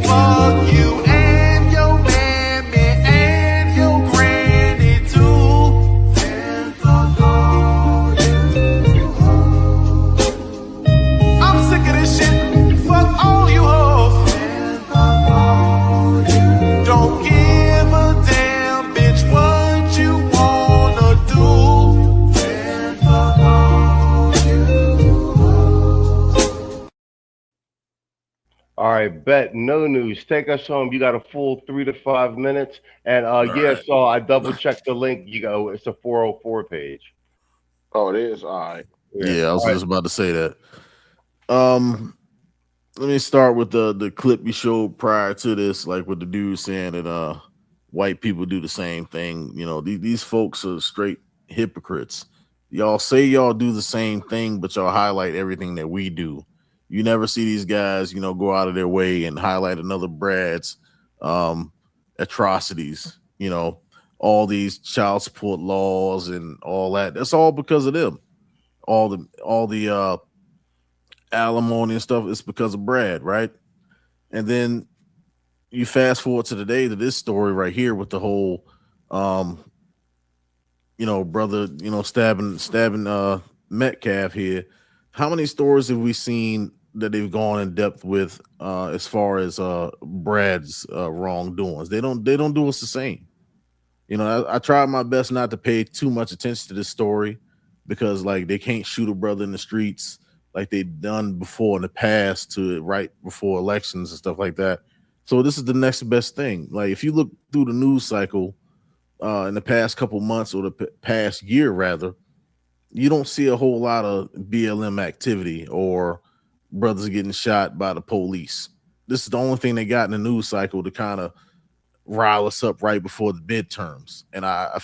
Fuck you and your mammy and your granny too. Man, fuck all you hoes. I'm sick of this shit. Fuck all you hoes. Man, fuck all you. Don't give a damn, bitch, what you wanna do. Man, fuck all you hoes. All right, bet no news. Take us home. You got a full 3 to 5 minutes. And yeah, right. so I double checked the link. You go, it's a 404 page. Oh, it is. All right. Yeah, I was All right. just about to say that. Let me start with the clip you showed prior to this, like with the dude saying that white people do the same thing. You know, these folks are straight hypocrites. Y'all say y'all do the same thing, but y'all highlight everything that we do. You never see these guys, you know, go out of their way and highlight another Brad's atrocities. You know, all these child support laws and all that. That's all because of them. All the alimony and stuff is because of Brad, right? And then you fast forward to today to this story right here with the whole brother, stabbing Metcalf here. How many stories have we seen that they've gone in depth with as far as Brad's wrongdoings? They don't do us the same. You know, I tried my best not to pay too much attention to this story because like they can't shoot a brother in the streets like they've done before in the past to right before elections and stuff like that. So this is the next best thing. Like if you look through the news cycle in the past couple months or the past year rather, you don't see a whole lot of BLM activity or brothers getting shot by the police. This is the only thing they got in the news cycle to kind of rile us up right before the midterms, and I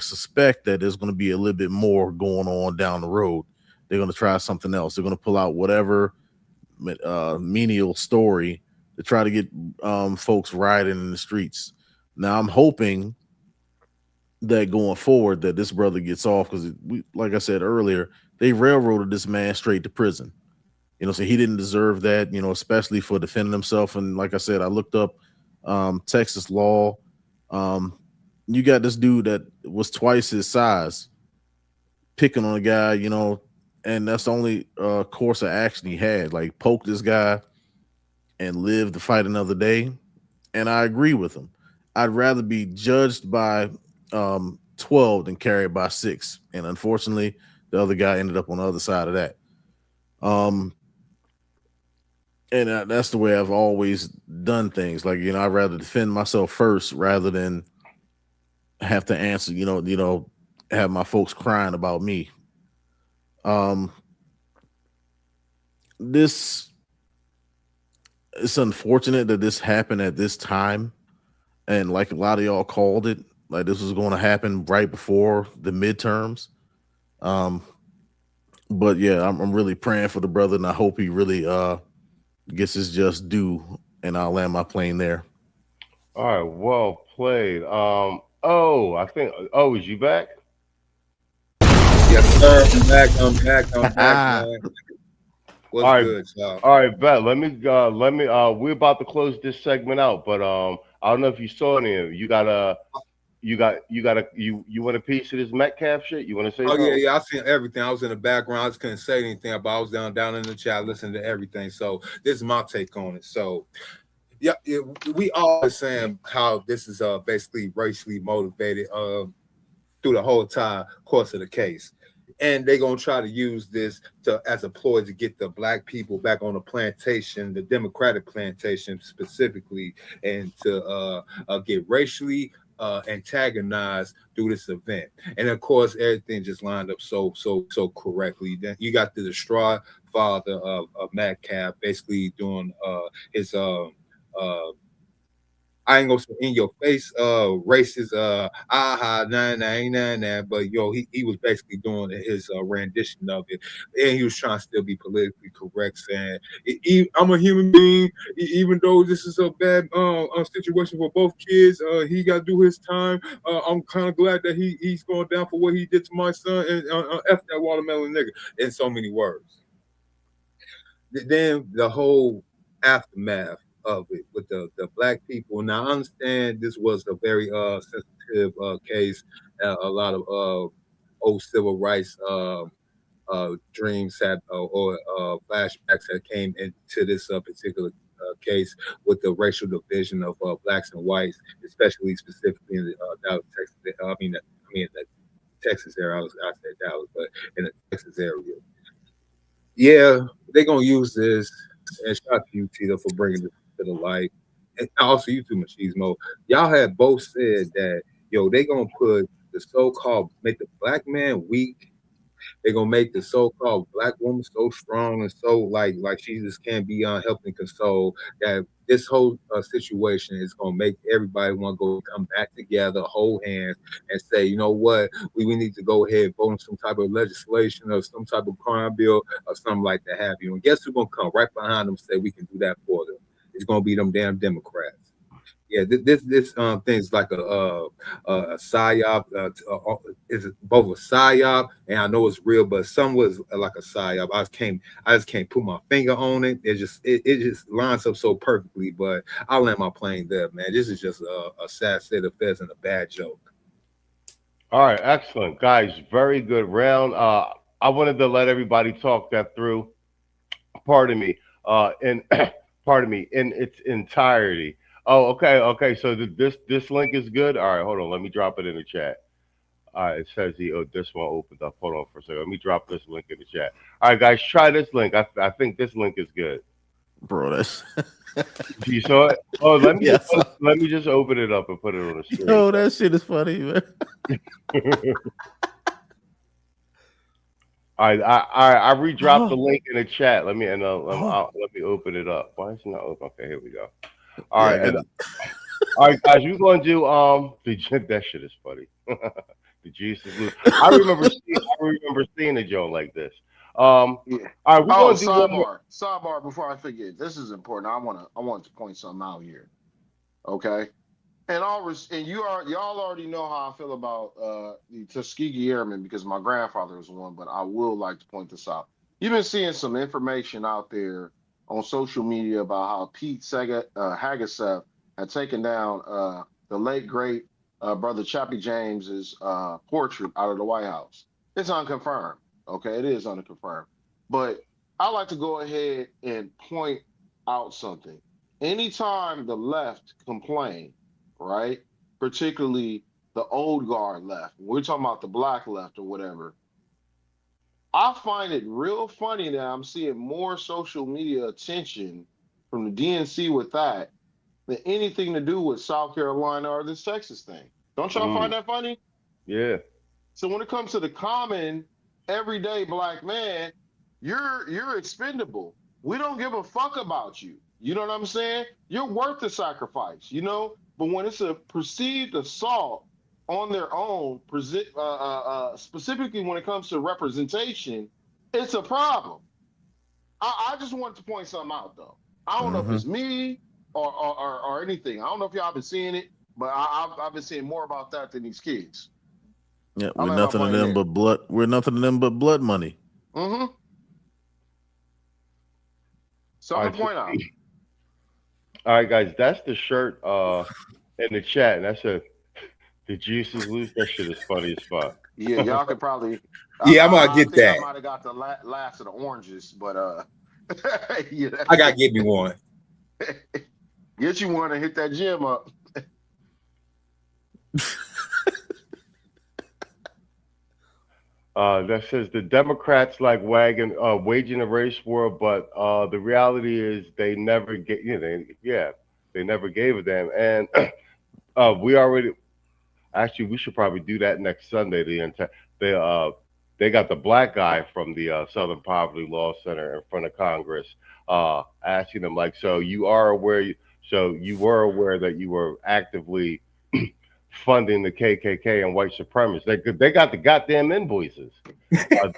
suspect that there's going to be a little bit more going on down the road. They're going to try something else. They're going to pull out whatever menial story to try to get folks rioting in the streets. Now I'm hoping that going forward that this brother gets off because like I said earlier, they railroaded this man straight to prison. You know, so he didn't deserve that, you know, especially for defending himself. And like I said, I looked up Texas law. You got this dude that was twice his size picking on a guy, you know, and that's the only course of action he had. Like poke this guy and live to fight another day. And I agree with him. I'd rather be judged by 12 than carried by 6. And unfortunately, the other guy ended up on the other side of that. And that's the way I've always done things. Like, you know, I'd rather defend myself first rather than have to answer, have my folks crying about me. This it's unfortunate that this happened at this time. And like a lot of y'all called it, like this was going to happen right before the midterms. But yeah, I'm really praying for the brother, and I hope he really gets his just due. And I'll land my plane there. All right, well played. I think. Oh, is you back? I'm back, man. What's All right, good, y'all? all right, bet. Let me. We're about to close this segment out, but I don't know if you saw any of it. You want a piece of this Metcalf shit? You want to say Oh yeah, something? yeah. I seen everything. I was in the background. I just couldn't say anything, but I was down in the chat listening to everything. So this is my take on it. So yeah, we all saying how this is basically racially motivated through the whole entire course of the case. And they're gonna try to use this to as a ploy to get the black people back on the plantation, the Democratic plantation specifically, and to get racially antagonized through this event. And of course, everything just lined up so correctly. Then you got the distraught father of Metcalf basically doing his uh I ain't gonna say in your face, racist, nah, but he was basically doing his rendition of it, and he was trying to still be politically correct, saying, "I'm a human being, even though this is a bad situation for both kids. He got to do his time. I'm kind of glad that he's going down for what he did to my son, and f that watermelon nigga." In so many words. Then the whole aftermath of it with the black people. Now I understand this was a very sensitive case. A lot of old civil rights dreams had or flashbacks that came into this particular case with the racial division of blacks and whites, especially specifically in the Dallas, Texas. I mean the Texas area. I said Dallas, but in the Texas area. Yeah, they're gonna use this. And shout out to you, Tito, for bringing this to the light. And also you too, Machismo. Y'all had both said that they gonna put the so-called make the black man weak. They're gonna make the so-called black woman so strong and so like she just can't be helped and console. That this whole situation is gonna make everybody want to go come back together, hold hands, and say, you know what, we need to go ahead and vote on some type of legislation or some type of crime bill or something like that. Have you? And guess who's gonna come right behind them? And say we can do that for them. It's gonna be them damn Democrats. Yeah, this thing's like a psyop. Is it both a psyop and I know it's real, but some was like a psyop. I just can't put my finger on it. It just lines up so perfectly. But I'll land my plane there, man. This is just a sad state of affairs and a bad joke. All right, excellent, guys. Very good round. I wanted to let everybody talk that through. Pardon me. And pardon me in its entirety. Oh, okay, okay. So this link is good. All right, hold on. Let me drop it in the chat. All right, it says this one opened up. Hold on for a second. Let me drop this link in the chat. All right, guys, try this link. I think this link is good. Bro, that's You saw it? Oh, yes. Let me just open it up and put it on the screen. Yo, that shit is funny, man. All right, I redropped the link in the chat. Let me let me open it up. Why is it not open? Okay, here we go. All right, and all right, guys, we're gonna do that shit is funny. The Jesus. I remember seeing a joke like this. All right, we're gonna do one more. Sidebar before I forget. This is important. I want to point something out here. Okay. And y'all already know how I feel about the Tuskegee Airmen because my grandfather was one, but I will like to point this out. You've been seeing some information out there on social media about how Pete Hagesef had taken down the late great brother Chappie James's portrait out of the White House. It's unconfirmed. Okay, it is unconfirmed. But I like to go ahead and point out something. Anytime the left complain, right? Particularly the old guard left. We're talking about the black left or whatever. I find it real funny that I'm seeing more social media attention from the DNC with that than anything to do with South Carolina or this Texas thing. Don't y'all find that funny? Yeah. So when it comes to the common everyday black man, you're expendable. We don't give a fuck about you. You know what I'm saying? You're worth the sacrifice, But when it's a perceived assault on their own, specifically when it comes to representation, it's a problem. I just wanted to point something out, though. I don't know if it's me or anything. I don't know if y'all been seeing it, but I've been seeing more about that than these kids. Yeah, I we're land my nothing to plane them there. but blood. We're nothing to them but blood money. Mm-hmm. All Something right, to so, point out. all right, guys, that's the shirt in the chat, and that's the juice is loose. That shit is funny as fuck. Yeah, y'all could probably. Yeah, I'm gonna I get think I that. might have got the last of the oranges, but yeah, I gotta get me one. get you one and hit that gym up. That says the Democrats like waging a race war, but the reality is they never get. They never gave a damn. And we already actually we should probably do that next Sunday. They they got the black guy from the Southern Poverty Law Center in front of Congress, asking them like, so you are aware, so you were aware that you were actively funding the KKK and white supremacists. They got the goddamn invoices. They got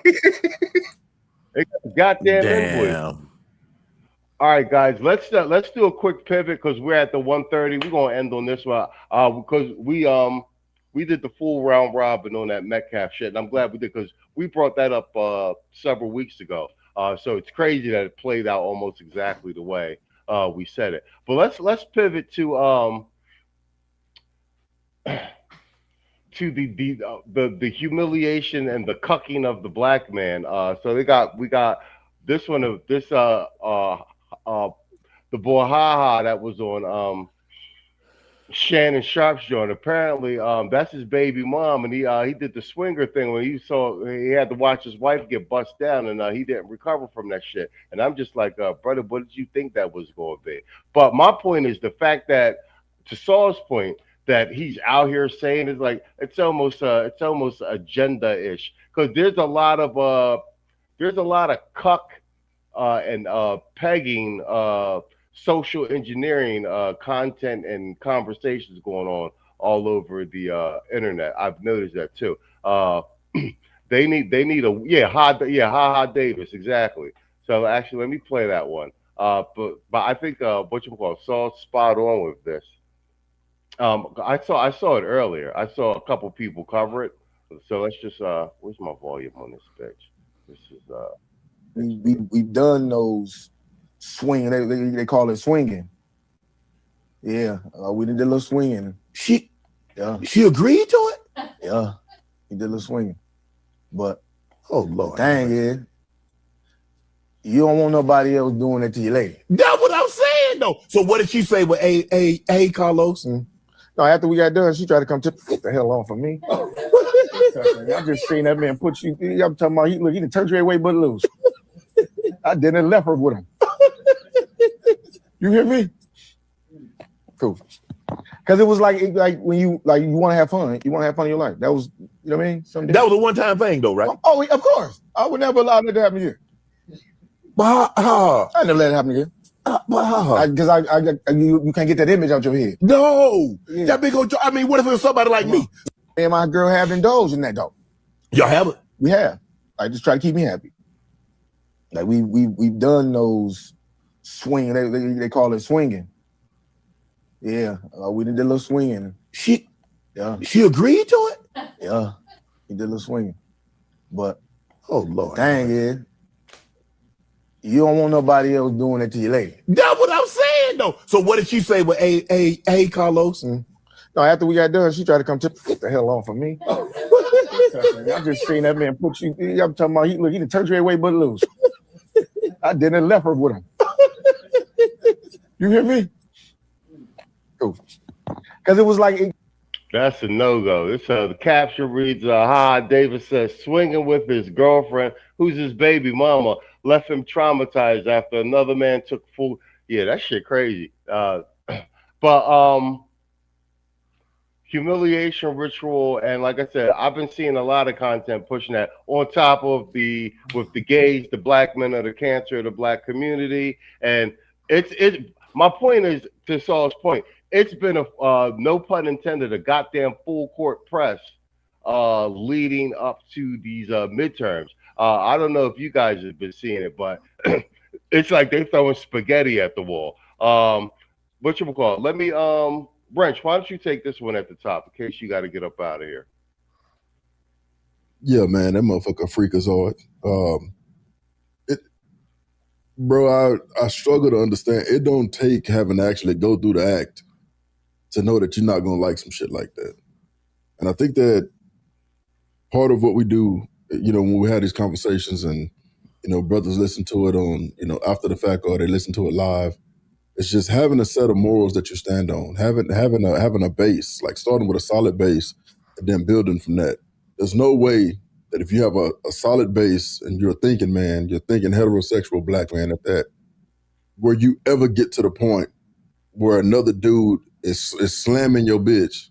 the goddamn invoices. Damn. All right, guys, let's do a quick pivot because we're at the 1:30. We're gonna end on this one because we did the full round robin on that Metcalf shit, and I'm glad we did because we brought that up several weeks ago. So it's crazy that it played out almost exactly the way we said it. But let's pivot to to the humiliation and the cucking of the black man. So we got this one of this the boy Ha that was on Shannon Sharp's joint. Apparently, that's his baby mom, and he did the swinger thing when he had to watch his wife get bust down, and he didn't recover from that shit. And I'm just like, brother, what did you think that was going to be? But my point is the fact that, to Saul's point, that he's out here saying is like it's almost agenda-ish because there's a lot of cuck and pegging, social engineering content and conversations going on all over the internet. I've noticed that too. They need Ha Ha Davis, exactly. So actually, let me play that one. But I think what you call Saul's spot on with this. I saw it earlier. I saw a couple people cover it. So let's just where's my volume on this bitch? This is we've done those swing. They call it swinging. Yeah, we did a little swinging. She agreed to it. Yeah, he did a little swinging. But oh Lord, the thing is, you don't want nobody else doing it to your lady. That's what I'm saying though. So what did she say with a Carlos? No, after we got done, she tried to come to get the hell off of me. I just seen that man put you. I'm talking about he done turned you away but loose. I didn't left her with him. You hear me? Cool. Because it was like when you want to have fun, you want to have fun in your life. That was, you know what I mean? That was a one-time thing though, right? Oh, of course. I would never allow that to happen again. But I never let it happen again. Because you can't get that image out your head. No, that big old. I mean, what if it was somebody like me? Me and my girl have indulged in that though. Y'all have it? We have. I just try to keep me happy. Like we've done those swing. They call it swinging. Yeah, we did a little swinging. She agreed to it. Yeah, he did a little swinging. But oh Lord, the thing is, you don't want nobody else doing it to your lady. That's what I'm saying though. So what did she say with a Carlos? No, after we got done, she tried to come to get the hell off of me. I just seen that man put you. I'm talking about he done turned you away but loose. I didn't left her with him. You hear me? Cool. Because it was like that's a no-go. This the caption reads, Ha Davis says swinging with his girlfriend, who's his baby mama, left him traumatized after another man took full. Yeah, that shit crazy. But humiliation ritual, and like I said, I've been seeing a lot of content pushing that on top of the gays, the black men are the cancer of the black community, and it's my point is, to Saul's point, it's been a no pun intended, a goddamn full court press leading up to these midterms. I don't know if you guys have been seeing it, but it's like they throwing spaghetti at the wall. What you call it? Let me, Wrench, why don't you take this one at the top in case you got to get up out of here? Yeah, man, that motherfucker freakazoid. It, bro, I struggle to understand. It don't take having to actually go through the act to know that you're not gonna like some shit like that. And I think that part of what we do, when we have these conversations and brothers listen to it on, after the fact or they listen to it live, it's just having a set of morals that you stand on, having a base, like starting with a solid base and then building from that. There's no way that if you have a solid base and you're thinking man, you're thinking heterosexual black man at that, where you ever get to the point where another dude is slamming your bitch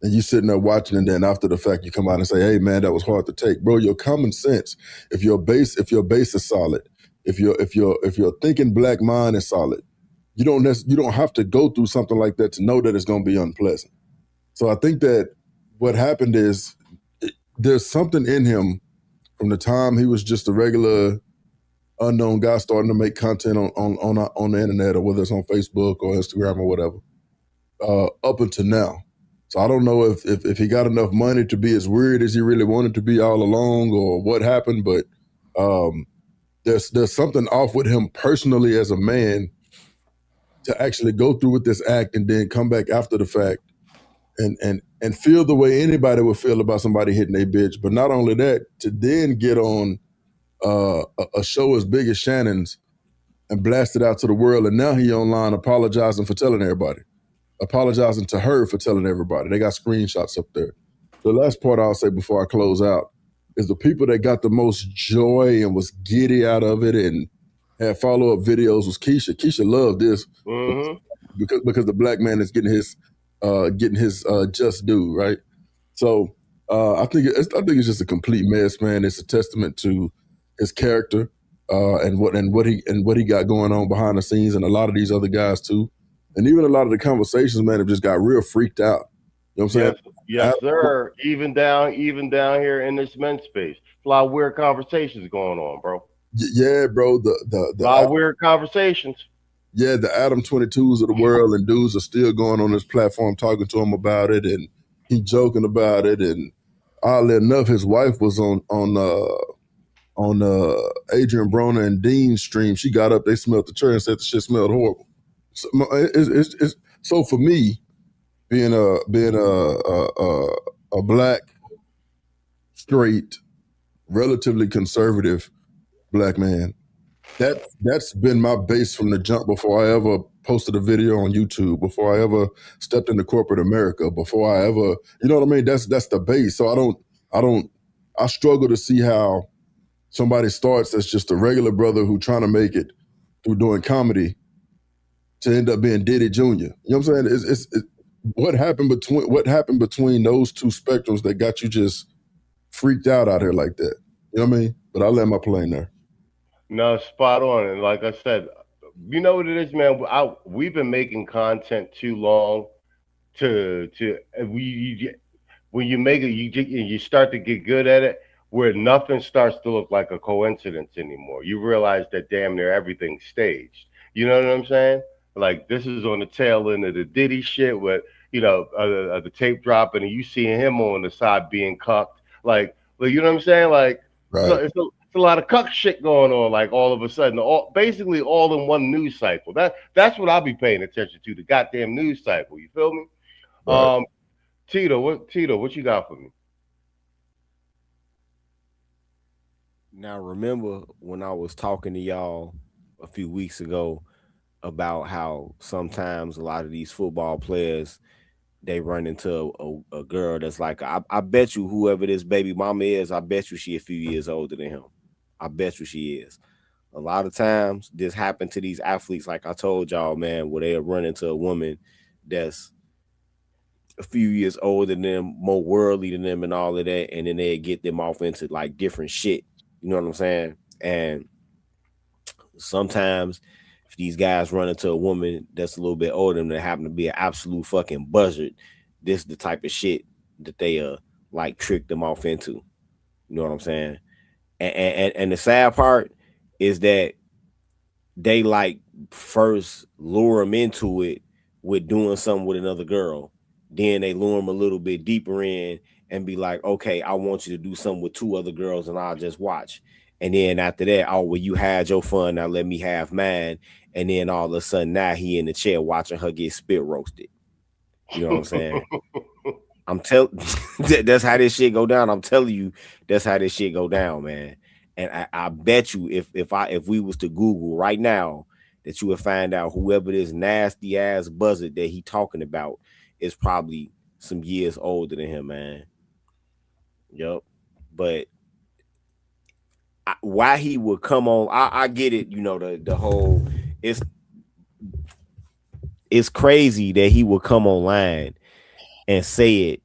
and you sitting there watching, and then after the fact you come out and say, hey man, that was hard to take. Bro, your common sense, if your base is solid, if your thinking black mind is solid, you don't have to go through something like that to know that it's going to be unpleasant. So I think that what happened is there's something in him from the time he was just a regular unknown guy starting to make content on the internet, or whether it's on Facebook or Instagram or whatever, up until now. So I don't know if he got enough money to be as weird as he really wanted to be all along, or what happened, but there's something off with him personally as a man to actually go through with this act and then come back after the fact and feel the way anybody would feel about somebody hitting their bitch. But not only that, to then get on a show as big as Shannon's and blast it out to the world, and now he online apologizing for telling everybody, apologizing to her for telling everybody. They got screenshots up there. The last part I'll say before I close out is the people that got the most joy and was giddy out of it and had follow-up videos was Keisha. Keisha loved this because the black man is getting his just due, right? So I think it's just a complete mess, man. It's a testament to his character and what he got going on behind the scenes, and a lot of these other guys too, and even a lot of the conversations, man, have just got real freaked out. You know what I'm saying? Yes, sir. Even down here in this men's space, a lot of weird conversations going on, bro. Yeah, bro. A lot of weird conversations. Yeah, the Adam 22s of the world and dudes are still going on this platform talking to him about it, and he joking about it. And oddly enough, his wife was on Adrian Broner and Dean's stream. She got up, they smelled the chair and said the shit smelled horrible. So, so for me, being a black, straight, relatively conservative black man, that's been my base from the jump before I ever posted a video on YouTube, before I ever stepped into corporate America, before I ever, you know what I mean? That's the base. So I struggle to see how somebody starts as just a regular brother who trying to make it through doing comedy to end up being Diddy Jr. You know what I'm saying? It's what happened between those two spectrums that got you just freaked out here like that. You know what I mean? But I land my plane there. No, spot on. And like I said, you know what it is, man. We've been making content too long when you make it, you start to get good at it, where nothing starts to look like a coincidence anymore. You realize that damn near everything's staged. You know what I'm saying? Like this is on the tail end of the Diddy shit with the tape dropping, and you seeing him on the side being cucked. Like you know what I'm saying? Like right. So it's a lot of cuck shit going on. Like all of a sudden, basically all in one news cycle. That's what I'll be paying attention to. The goddamn news cycle. You feel me? Right. Tito, what you got for me? Now, remember when I was talking to y'all a few weeks ago about how sometimes a lot of these football players, they run into a girl that's like, I bet you whoever this baby mama is, I bet you she a few years older than him. I bet you she is. A lot of times this happened to these athletes, like I told y'all, man, where they'll run into a woman that's a few years older than them, more worldly than them and all of that, and then they get them off into like different shit. You know what I'm saying? And sometimes if these guys run into a woman that's a little bit older than them that happen to be an absolute fucking buzzard, this is the type of shit that they like trick them off into. You know what I'm saying? And the sad part is that they like first lure them into it with doing something with another girl. Then they lure him a little bit deeper in and be like, okay, I want you to do something with 2 other girls and I'll just watch. And then after that, oh, well, you had your fun. Now let me have mine. And then all of a sudden, now he in the chair watching her get spit roasted. You know what I'm saying? I'm telling that's how this shit go down. I'm telling you, that's how this shit go down, man. And I bet you if we was to Google right now, that you would find out whoever this nasty ass buzzard that he talking about is probably some years older than him, man. Yup. But why he would come on, I get it, you know, the whole it's crazy that he would come online and say it.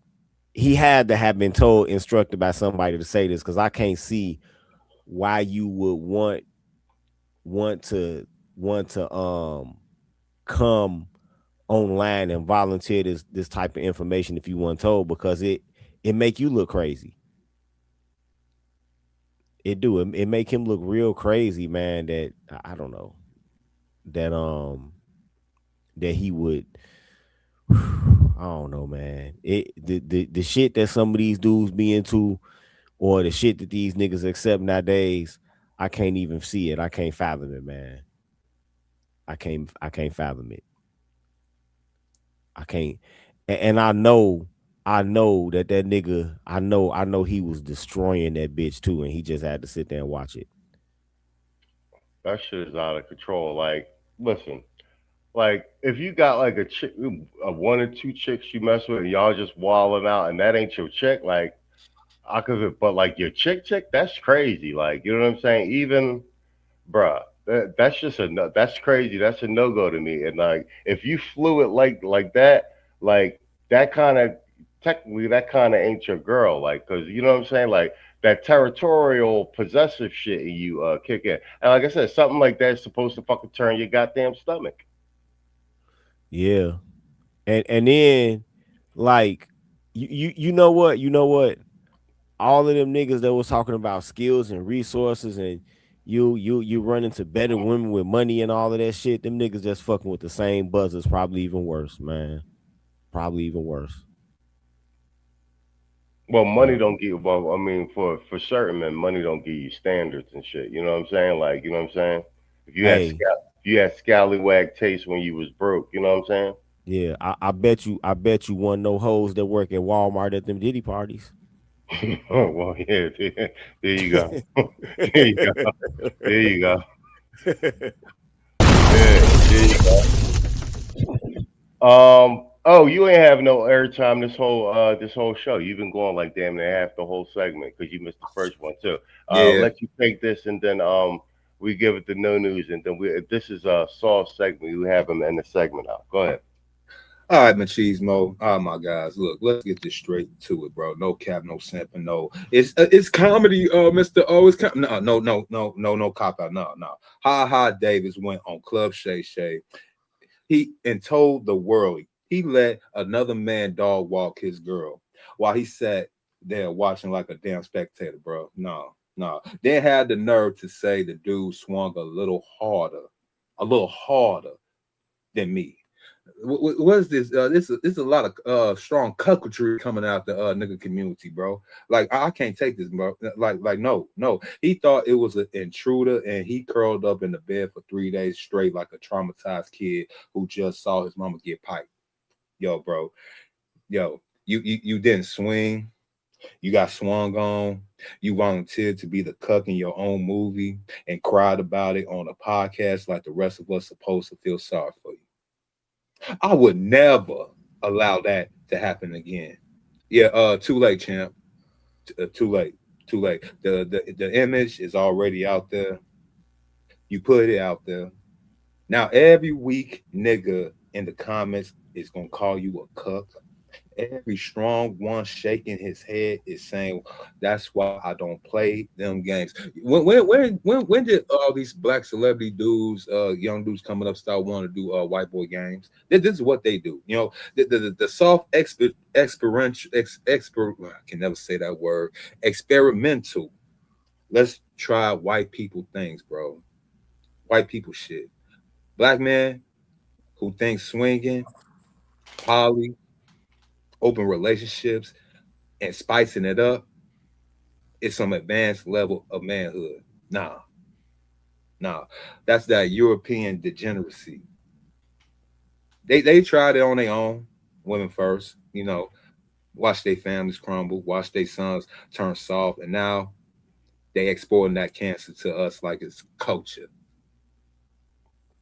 He had to have been told, instructed by somebody to say this, because I can't see why you would want to come online and volunteer this type of information if you weren't told, because it make you look crazy. It do it make him look real crazy, man. That I don't know that he would. I don't know, man. The shit that some of these dudes be into, or the shit that these niggas accept nowadays, I can't even see it. I can't fathom it, man. I can't fathom it. I can't. And I know that nigga, I know he was destroying that bitch too, and he just had to sit there and watch it. That shit is out of control. Like, listen, like if you got like a chick, a 1 or 2 chicks you mess with, and y'all just walling out, and that ain't your chick, like I could, but like your chick, that's crazy. Like, you know what I'm saying? Even, bruh, that's just a no, that's crazy. That's a no go to me. And like, if you flew it like that, like that kind of technically that kind of ain't your girl. Like, cause you know what I'm saying? Like that territorial possessive shit in you kick in. And like I said, something like that's supposed to fucking turn your goddamn stomach. Yeah, and then like you know what, all of them niggas that was talking about skills and resources, and you run into better women with money and all of that shit. Them niggas just fucking with the same buzzers, probably even worse, man. Probably even worse. Well, money Yep. don't give. Well, I mean, for certain men, money don't give you standards and shit. You know what I'm saying? Like, you know what I'm saying? Hey, If you had scallywag taste when you was broke, you know what I'm saying? yeah, I bet you want no hoes that work at Walmart at them Diddy parties. Oh well, yeah. There you go. There you go. There you go. Yeah. There you go. Oh, you ain't have no airtime this whole show. You've been going like damn near half the whole segment because you missed the first one too. Yeah. Let you take this and then we give it the no news and then we this is a soft segment. We have him in the segment out. Go ahead. All right, Machismo. Oh my guys, look, let's get this straight to it, bro. No cap, no simping, no. It's comedy, Mr. O. No cop out, no. Ha Ha Davis went on Club Shay Shay. He and told the world he let another man dog walk his girl while he sat there watching like a damn spectator, bro. No. Then had the nerve to say the dude swung a little harder than me. What is this? This is a lot of strong cucketry coming out the nigga community, bro. Like I can't take this, bro. Like no. He thought it was an intruder, and he curled up in the bed for 3 days straight, like a traumatized kid who just saw his mama get piped. Yo, bro. Yo, you didn't swing. You got swung on. You volunteered to be the cuck in your own movie and cried about it on a podcast like the rest of us supposed to feel sorry for you. I would never allow that to happen again. Yeah, too late, champ. Too late. Too late. The image is already out there. You put it out there. Now every week nigga in the comments is gonna call you a cuck. Every strong one shaking his head is saying that's why I don't play them games. When did all these black celebrity dudes, young dudes coming up start wanting to do white boy games? This is what they do. You know, the soft I can never say that word. Experimental. Let's try white people things, bro. White people shit. Black man who thinks swinging, poly, open relationships and spicing it up is some advanced level of manhood. Nah, nah, that's that European degeneracy. They tried it on their own, women first, watch their families crumble, watch their sons turn soft, and now they exporting that cancer to us like it's culture.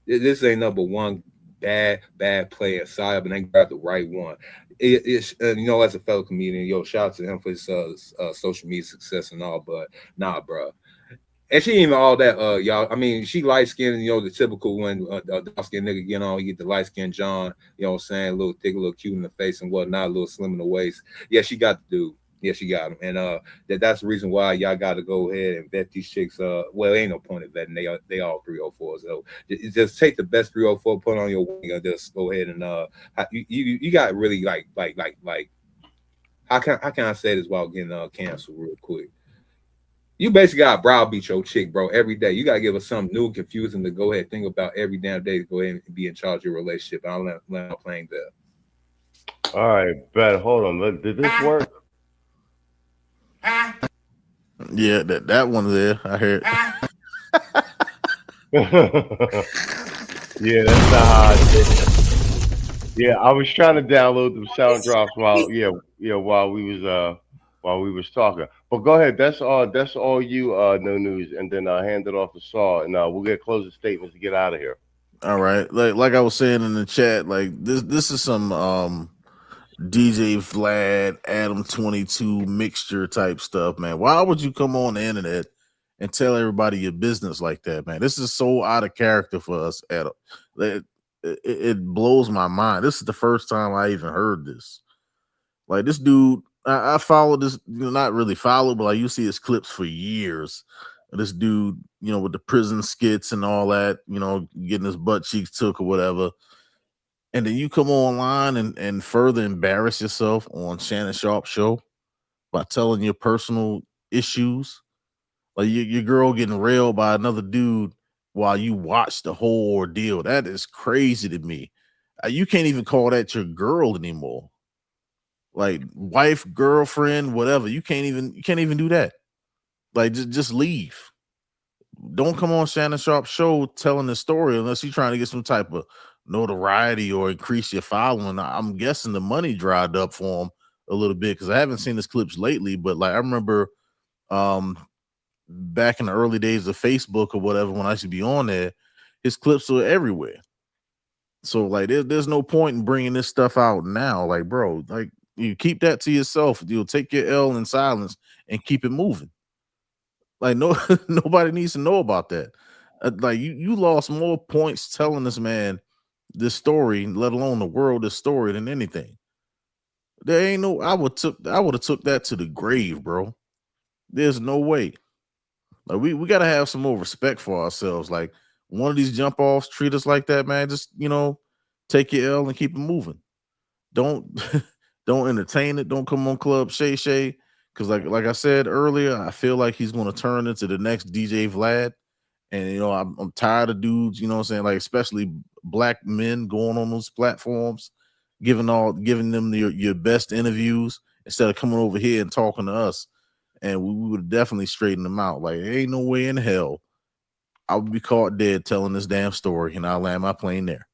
This ain't number one bad player side, but they grabbed the right one. It's as a fellow comedian, shout out to him for his social media success and all, but nah, bro. And she ain't even all that, y'all. I mean, she light skinned, the typical when dark skinned nigga get on, you get the light skinned John, you know what I'm saying, a little thick, a little cute in the face and whatnot, a little slim in the waist. Yeah, she got the dude. Yeah, she got him. And that's the reason why y'all got to go ahead and vet these chicks. Well, ain't no point in vetting. They all 304s. So just take the best 304, put on your wing, and just go ahead and you got really like how can I say this without getting canceled real quick? You basically got to browbeat your chick, bro, every day. You got to give her something new and confusing to go ahead and think about every damn day to go ahead and be in charge of your relationship. I'll let her playing there. All right, bet. Hold on. Did this work? Yeah, that one there. I heard. Yeah, that's not how I did it. Yeah, I was trying to download them sound drops while we was talking. But go ahead. That's all you no news, and then hand it off to Saul, and we'll get closing statements to get out of here. All right, like I was saying in the chat, like this is some DJ Vlad, Adam 22 mixture type stuff, man. Why would you come on the internet and tell everybody your business like that, man? This is so out of character for us, Adam. It blows my mind. This is the first time I even heard this. Like this dude, I followed this, not really followed, but like you see his clips for years. This dude, with the prison skits and all that, getting his butt cheeks took or whatever. And then you come online and further embarrass yourself on Shannon Sharp's show by telling your personal issues. Like your girl getting railed by another dude while you watch the whole ordeal. That is crazy to me. You can't even call that your girl anymore. Like wife, girlfriend, whatever. You can't even do that. Like just leave. Don't come on Shannon Sharp's show telling the story unless you're trying to get some type of notoriety or increase your following. I'm guessing the money dried up for him a little bit because I haven't seen his clips lately. But like I remember back in the early days of Facebook or whatever, when I used to be on there, his clips were everywhere. So like there's no point in bringing this stuff out now. Like, bro, like you keep that to yourself. You'll take your L in silence and keep it moving. Like nobody needs to know about that. Like you lost more points telling this man this story, let alone the world this story, than anything. There ain't no. I would have took that to the grave, bro. There's no way. Like we gotta have some more respect for ourselves. Like one of these jump offs treat us like that, man. Just take your L and keep it moving. Don't don't entertain it. Don't come on Club Shay Shay. Because like I said earlier, I feel like he's gonna turn into the next DJ Vlad. And I'm tired of dudes, what I'm saying, like especially black men going on those platforms, giving them your best interviews instead of coming over here and talking to us. And we would definitely straighten them out. Like, there ain't no way in hell I would be caught dead telling this damn story, and I'll land my plane there.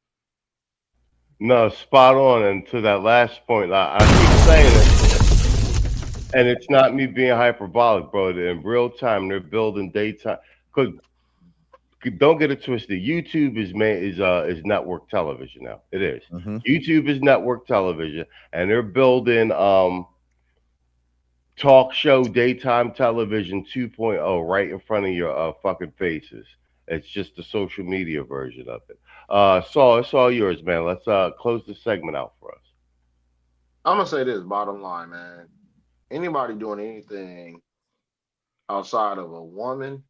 No, spot on. And to that last point, I keep saying it, and it's not me being hyperbolic, bro. In real time, they're building daytime. Because don't get it twisted. YouTube is network television now. It is. Mm-hmm. YouTube is network television, and they're building talk show daytime television 2.0 right in front of your fucking faces. It's just the social media version of it. Saul, it's all yours, man. Let's close the segment out for us. I'm gonna say this bottom line, man. Anybody doing anything outside of a woman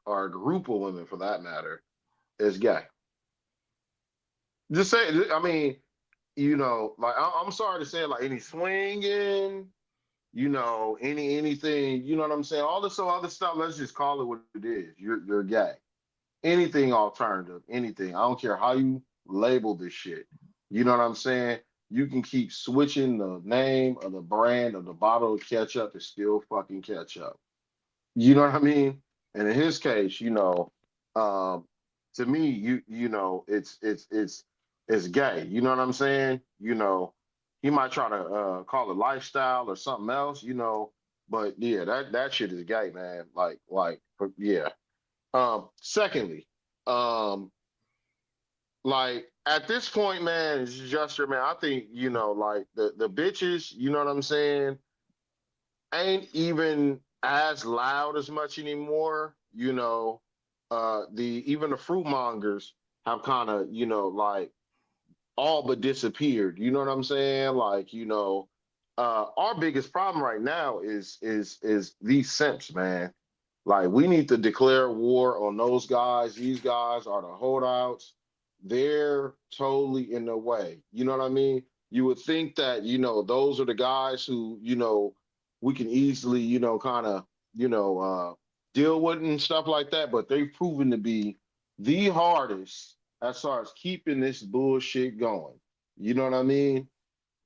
or a group of women for that matter is gay. Just say, I mean, like I'm sorry to say, like any swinging, anything, you know what I'm saying? All this other stuff, let's just call it what it is. You're gay. Anything alternative, anything. I don't care how you label this shit. You know what I'm saying? you can keep switching the name of the brand of the bottle of ketchup, it's still fucking ketchup. You know what I mean? And in his case, um, to me, it's gay. You know what I'm saying? He might try to call it lifestyle or something else, but yeah, that shit is gay, man. Yeah. Secondly, um, like at this point, man, it's just man. I think like the bitches, you know what I'm saying, ain't even as loud as much anymore. The even the fruit mongers have kind of like all but disappeared. You know what I'm saying? Like our biggest problem right now is these simps, man. Like we need to declare war on those guys. These guys are the holdouts. They're totally in the way. You know what I mean? You would think that, those are the guys who, we can easily, kind of, deal with and stuff like that. But they've proven to be the hardest as far as keeping this bullshit going. You know what I mean?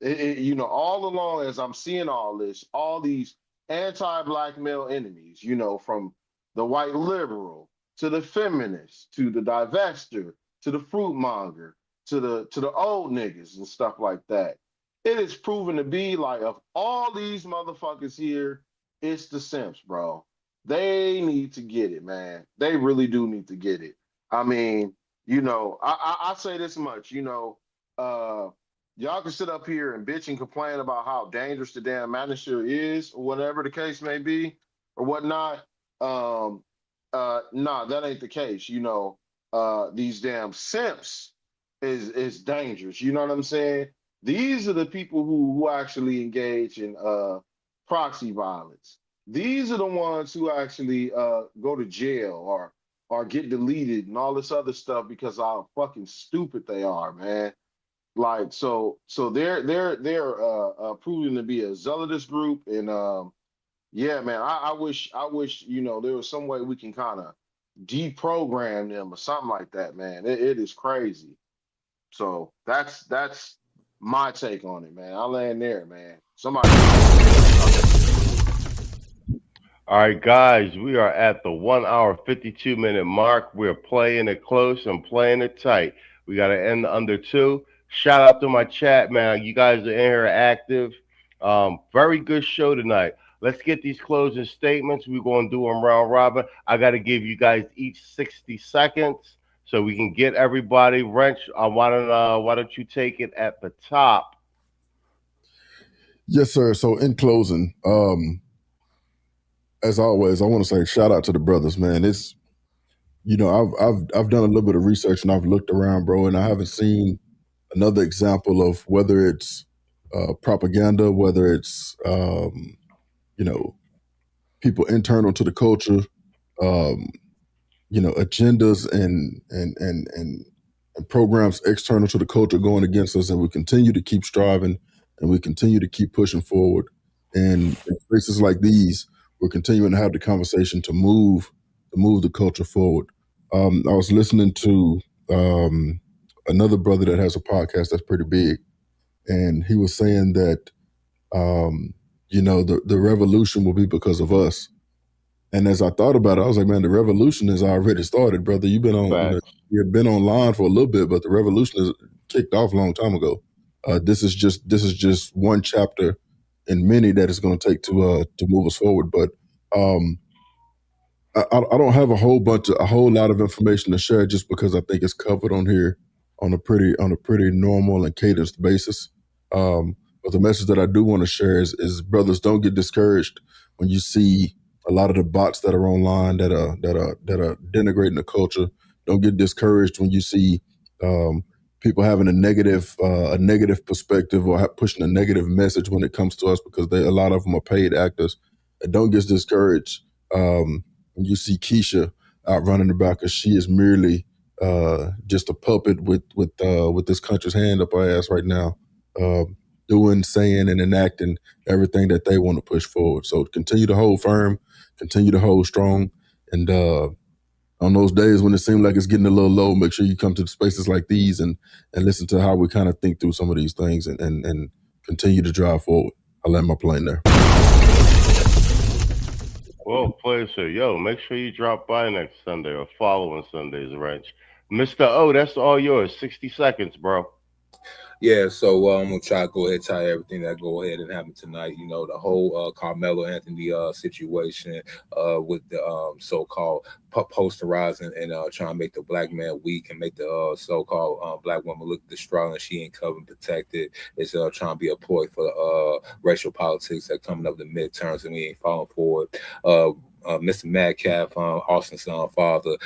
All along as I'm seeing all this, all these anti-black male enemies, from the white liberal to the feminist to the divester to the fruit monger to the old niggas and stuff like that. It is proven to be like of all these motherfuckers here, it's the simps, bro. They need to get it, man. They really do need to get it. I mean, I say this much, uh y'all can sit up here and bitch and complain about how dangerous the damn Manosphere is, or whatever the case may be, or whatnot. Nah, that ain't the case. These damn simps is dangerous. You know what I'm saying? These are the people who actually engage in proxy violence. These are the ones who actually go to jail or get deleted and all this other stuff because how fucking stupid they are, man. Like so they're proving to be a zealotous group, and yeah, man, I wish there was some way we can kind of deprogram them or something like that, man. It is crazy. So that's my take on it, man. I land there, man. Somebody. All right, guys, we are at the 1 hour 52 minute mark. We're playing it close and playing it tight. We got to end under two. Shout out to my chat, man. You guys are in here active. Very good show tonight. Let's get these closing statements. We're going to do them round robin. I got to give you guys each 60 seconds so we can get everybody. Wrench, why don't you take it at the top? Yes, sir. So in closing, as always, I want to say shout out to the brothers, man. It's I've done a little bit of research and I've looked around, bro, and I haven't seen another example of whether it's propaganda, whether it's people internal to the culture, um, agendas and programs external to the culture going against us, and we continue to keep striving and we continue to keep pushing forward. And in places like these, we're continuing to have the conversation to move the culture forward. I was listening to another brother that has a podcast that's pretty big, and he was saying that the revolution will be because of us. And as I thought about it, I was like, man, the revolution has already started, brother. You've been on, Facts. you've been online for a little bit, but the revolution is kicked off a long time ago. This is just one chapter in many that is going to take to move us forward. But I don't have a whole lot of information to share just because I think it's covered on here on a pretty normal and cadenced basis. But the message that I do want to share is brothers, don't get discouraged when you see a lot of the bots that are online that are denigrating the culture. Don't get discouraged when you see people having a negative perspective or pushing a negative message when it comes to us because a lot of them are paid actors. And don't get discouraged. When you see Keisha out running about because she is merely just a puppet with this country's hand up her ass right now, doing, saying, and enacting everything that they want to push forward. So continue to hold firm, continue to hold strong, and on those days when it seems like it's getting a little low, make sure you come to spaces like these and listen to how we kind of think through some of these things and continue to drive forward. I land my plane there. Well, pleasure. Yo, make sure you drop by next Sunday or following Sunday's Wrench. Mr. O, that's all yours. 60 seconds, bro. Yeah, so I'm gonna try to go ahead and tie everything that go ahead and happen tonight. You know, the whole Carmelo Anthony situation with the so-called posterizing and trying to make the black man weak and make the so-called black woman look distraught and she ain't covered and protected. It's trying to be a ploy for racial politics that coming up the midterms and we ain't falling for it. Mr. Metcalf, Austin's father,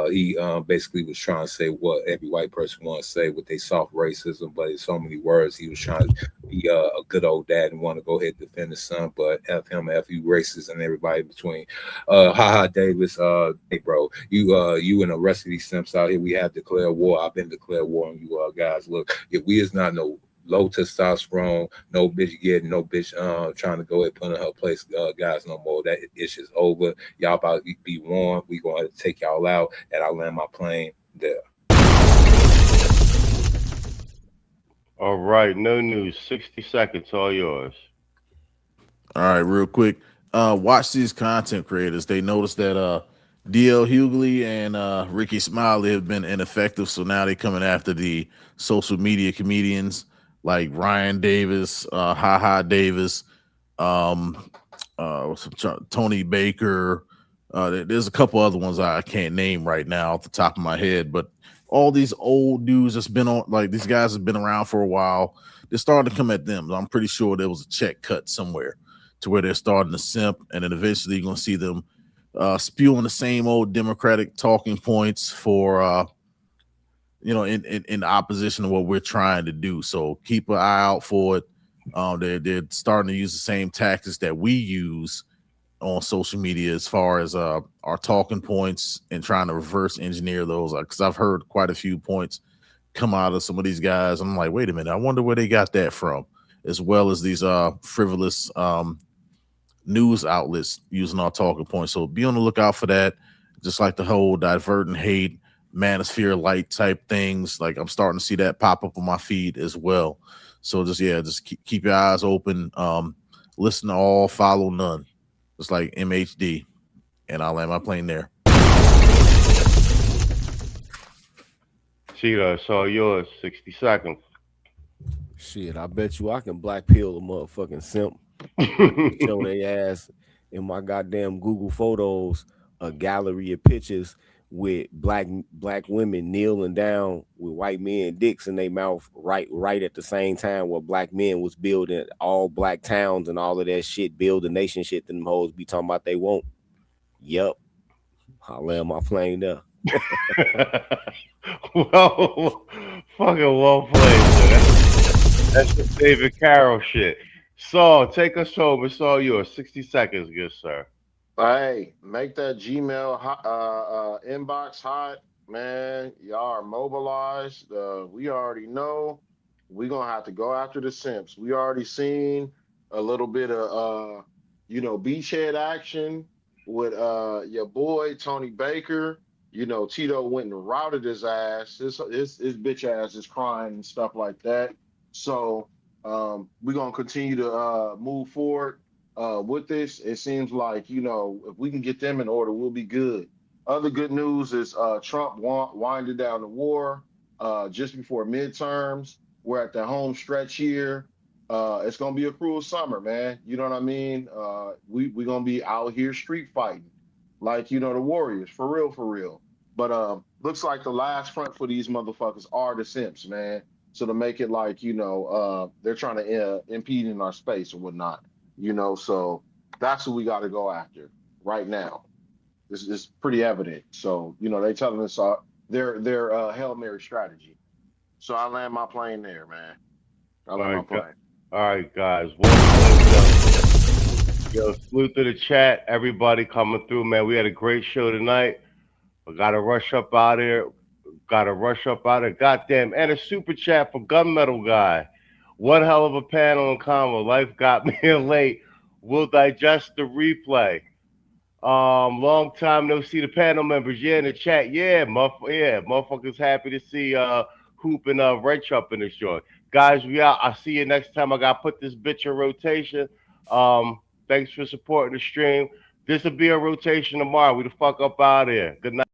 he basically was trying to say what every white person wants to say with their soft racism, but in so many words, he was trying to be a good old dad and want to go ahead and defend his son, but F him, F you racists and everybody between. Haha Davis, hey bro, you and the rest of these simps out here, we have declared war. I've been declared war on you guys. Look, if we is not no low testosterone, no bitch getting, no bitch trying to go ahead and put in her place, guys, no more. That issue's over. Y'all about to be warned. We going to take y'all out, and I land my plane there. All right, no news. 60 seconds, all yours. All right, real quick. Watch these content creators. They noticed that DL Hughley and Ricky Smiley have been ineffective, so now they're coming after the social media comedians like Ryan Davis, Davis, Tony Baker. There's a couple other ones I can't name right now off the top of my head, but all these old dudes that's been on, like these guys have been around for a while. They're starting to come at them. I'm pretty sure there was a check cut somewhere to where they're starting to simp, and then eventually you're gonna see them spewing the same old Democratic talking points for in opposition to what we're trying to do. So keep an eye out for it. They're starting to use the same tactics that we use on social media as far as our talking points and trying to reverse engineer those. Because I've heard quite a few points come out of some of these guys. I'm like, wait a minute, I wonder where they got that from, as well as these frivolous news outlets using our talking points. So be on the lookout for that. Just like the whole divert and hate, Manosphere light type things. Like I'm starting to see that pop up on my feed as well. So just keep your eyes open. Listen to all, follow none. Just like MHD. And I'll land my plane there. Cheetah, it's all yours. 60 seconds. Shit, I bet you I can black pill a motherfucking simp. Show their ass in my goddamn Google Photos a gallery of pictures with black women kneeling down with white men dicks in their mouth right at the same time where black men was building all black towns and all of that shit, build the nation shit them hoes be talking about they won't. Yep. I'll land my plane there. Well, fucking well played, that's the David Carroll shit. So take us home. It's all yours. 60 seconds, good sir. Hey, make that Gmail inbox hot, man. Y'all are mobilized. We already know we're gonna have to go after the simps. We already seen a little bit of beachhead action with your boy Tony Baker. Tito went and routed his ass. His bitch ass is crying and stuff like that. So we're gonna continue to move forward with this. It seems like if we can get them in order, we'll be good. Other good news is Trump winded down the war just before midterms. We're at the home stretch here. It's gonna be a cruel summer, man. You know what I mean? We're gonna be out here street fighting, like the Warriors, for real, for real. But looks like the last front for these motherfuckers are the simps, man. So to make it like they're trying to impede in our space or whatnot. So that's what we got to go after right now. This is pretty evident. So they telling us their Hail Mary strategy. So I land my plane there, man. I land my plane. All right, guys. Well played, yo, salute to the chat. Everybody coming through, man. We had a great show tonight. I gotta rush up out here. Goddamn, and a super chat for Gunmetal Guy. One hell of a panel and convo. Life got me in late. We'll digest the replay. Long time no see the panel members. Yeah, in the chat. Motherfuckers happy to see Hoop and Red Trump in this joint. Guys, we out. I'll see you next time. I gotta put this bitch in rotation. Thanks for supporting the stream. This will be a rotation tomorrow. We the fuck up out of here. Good night.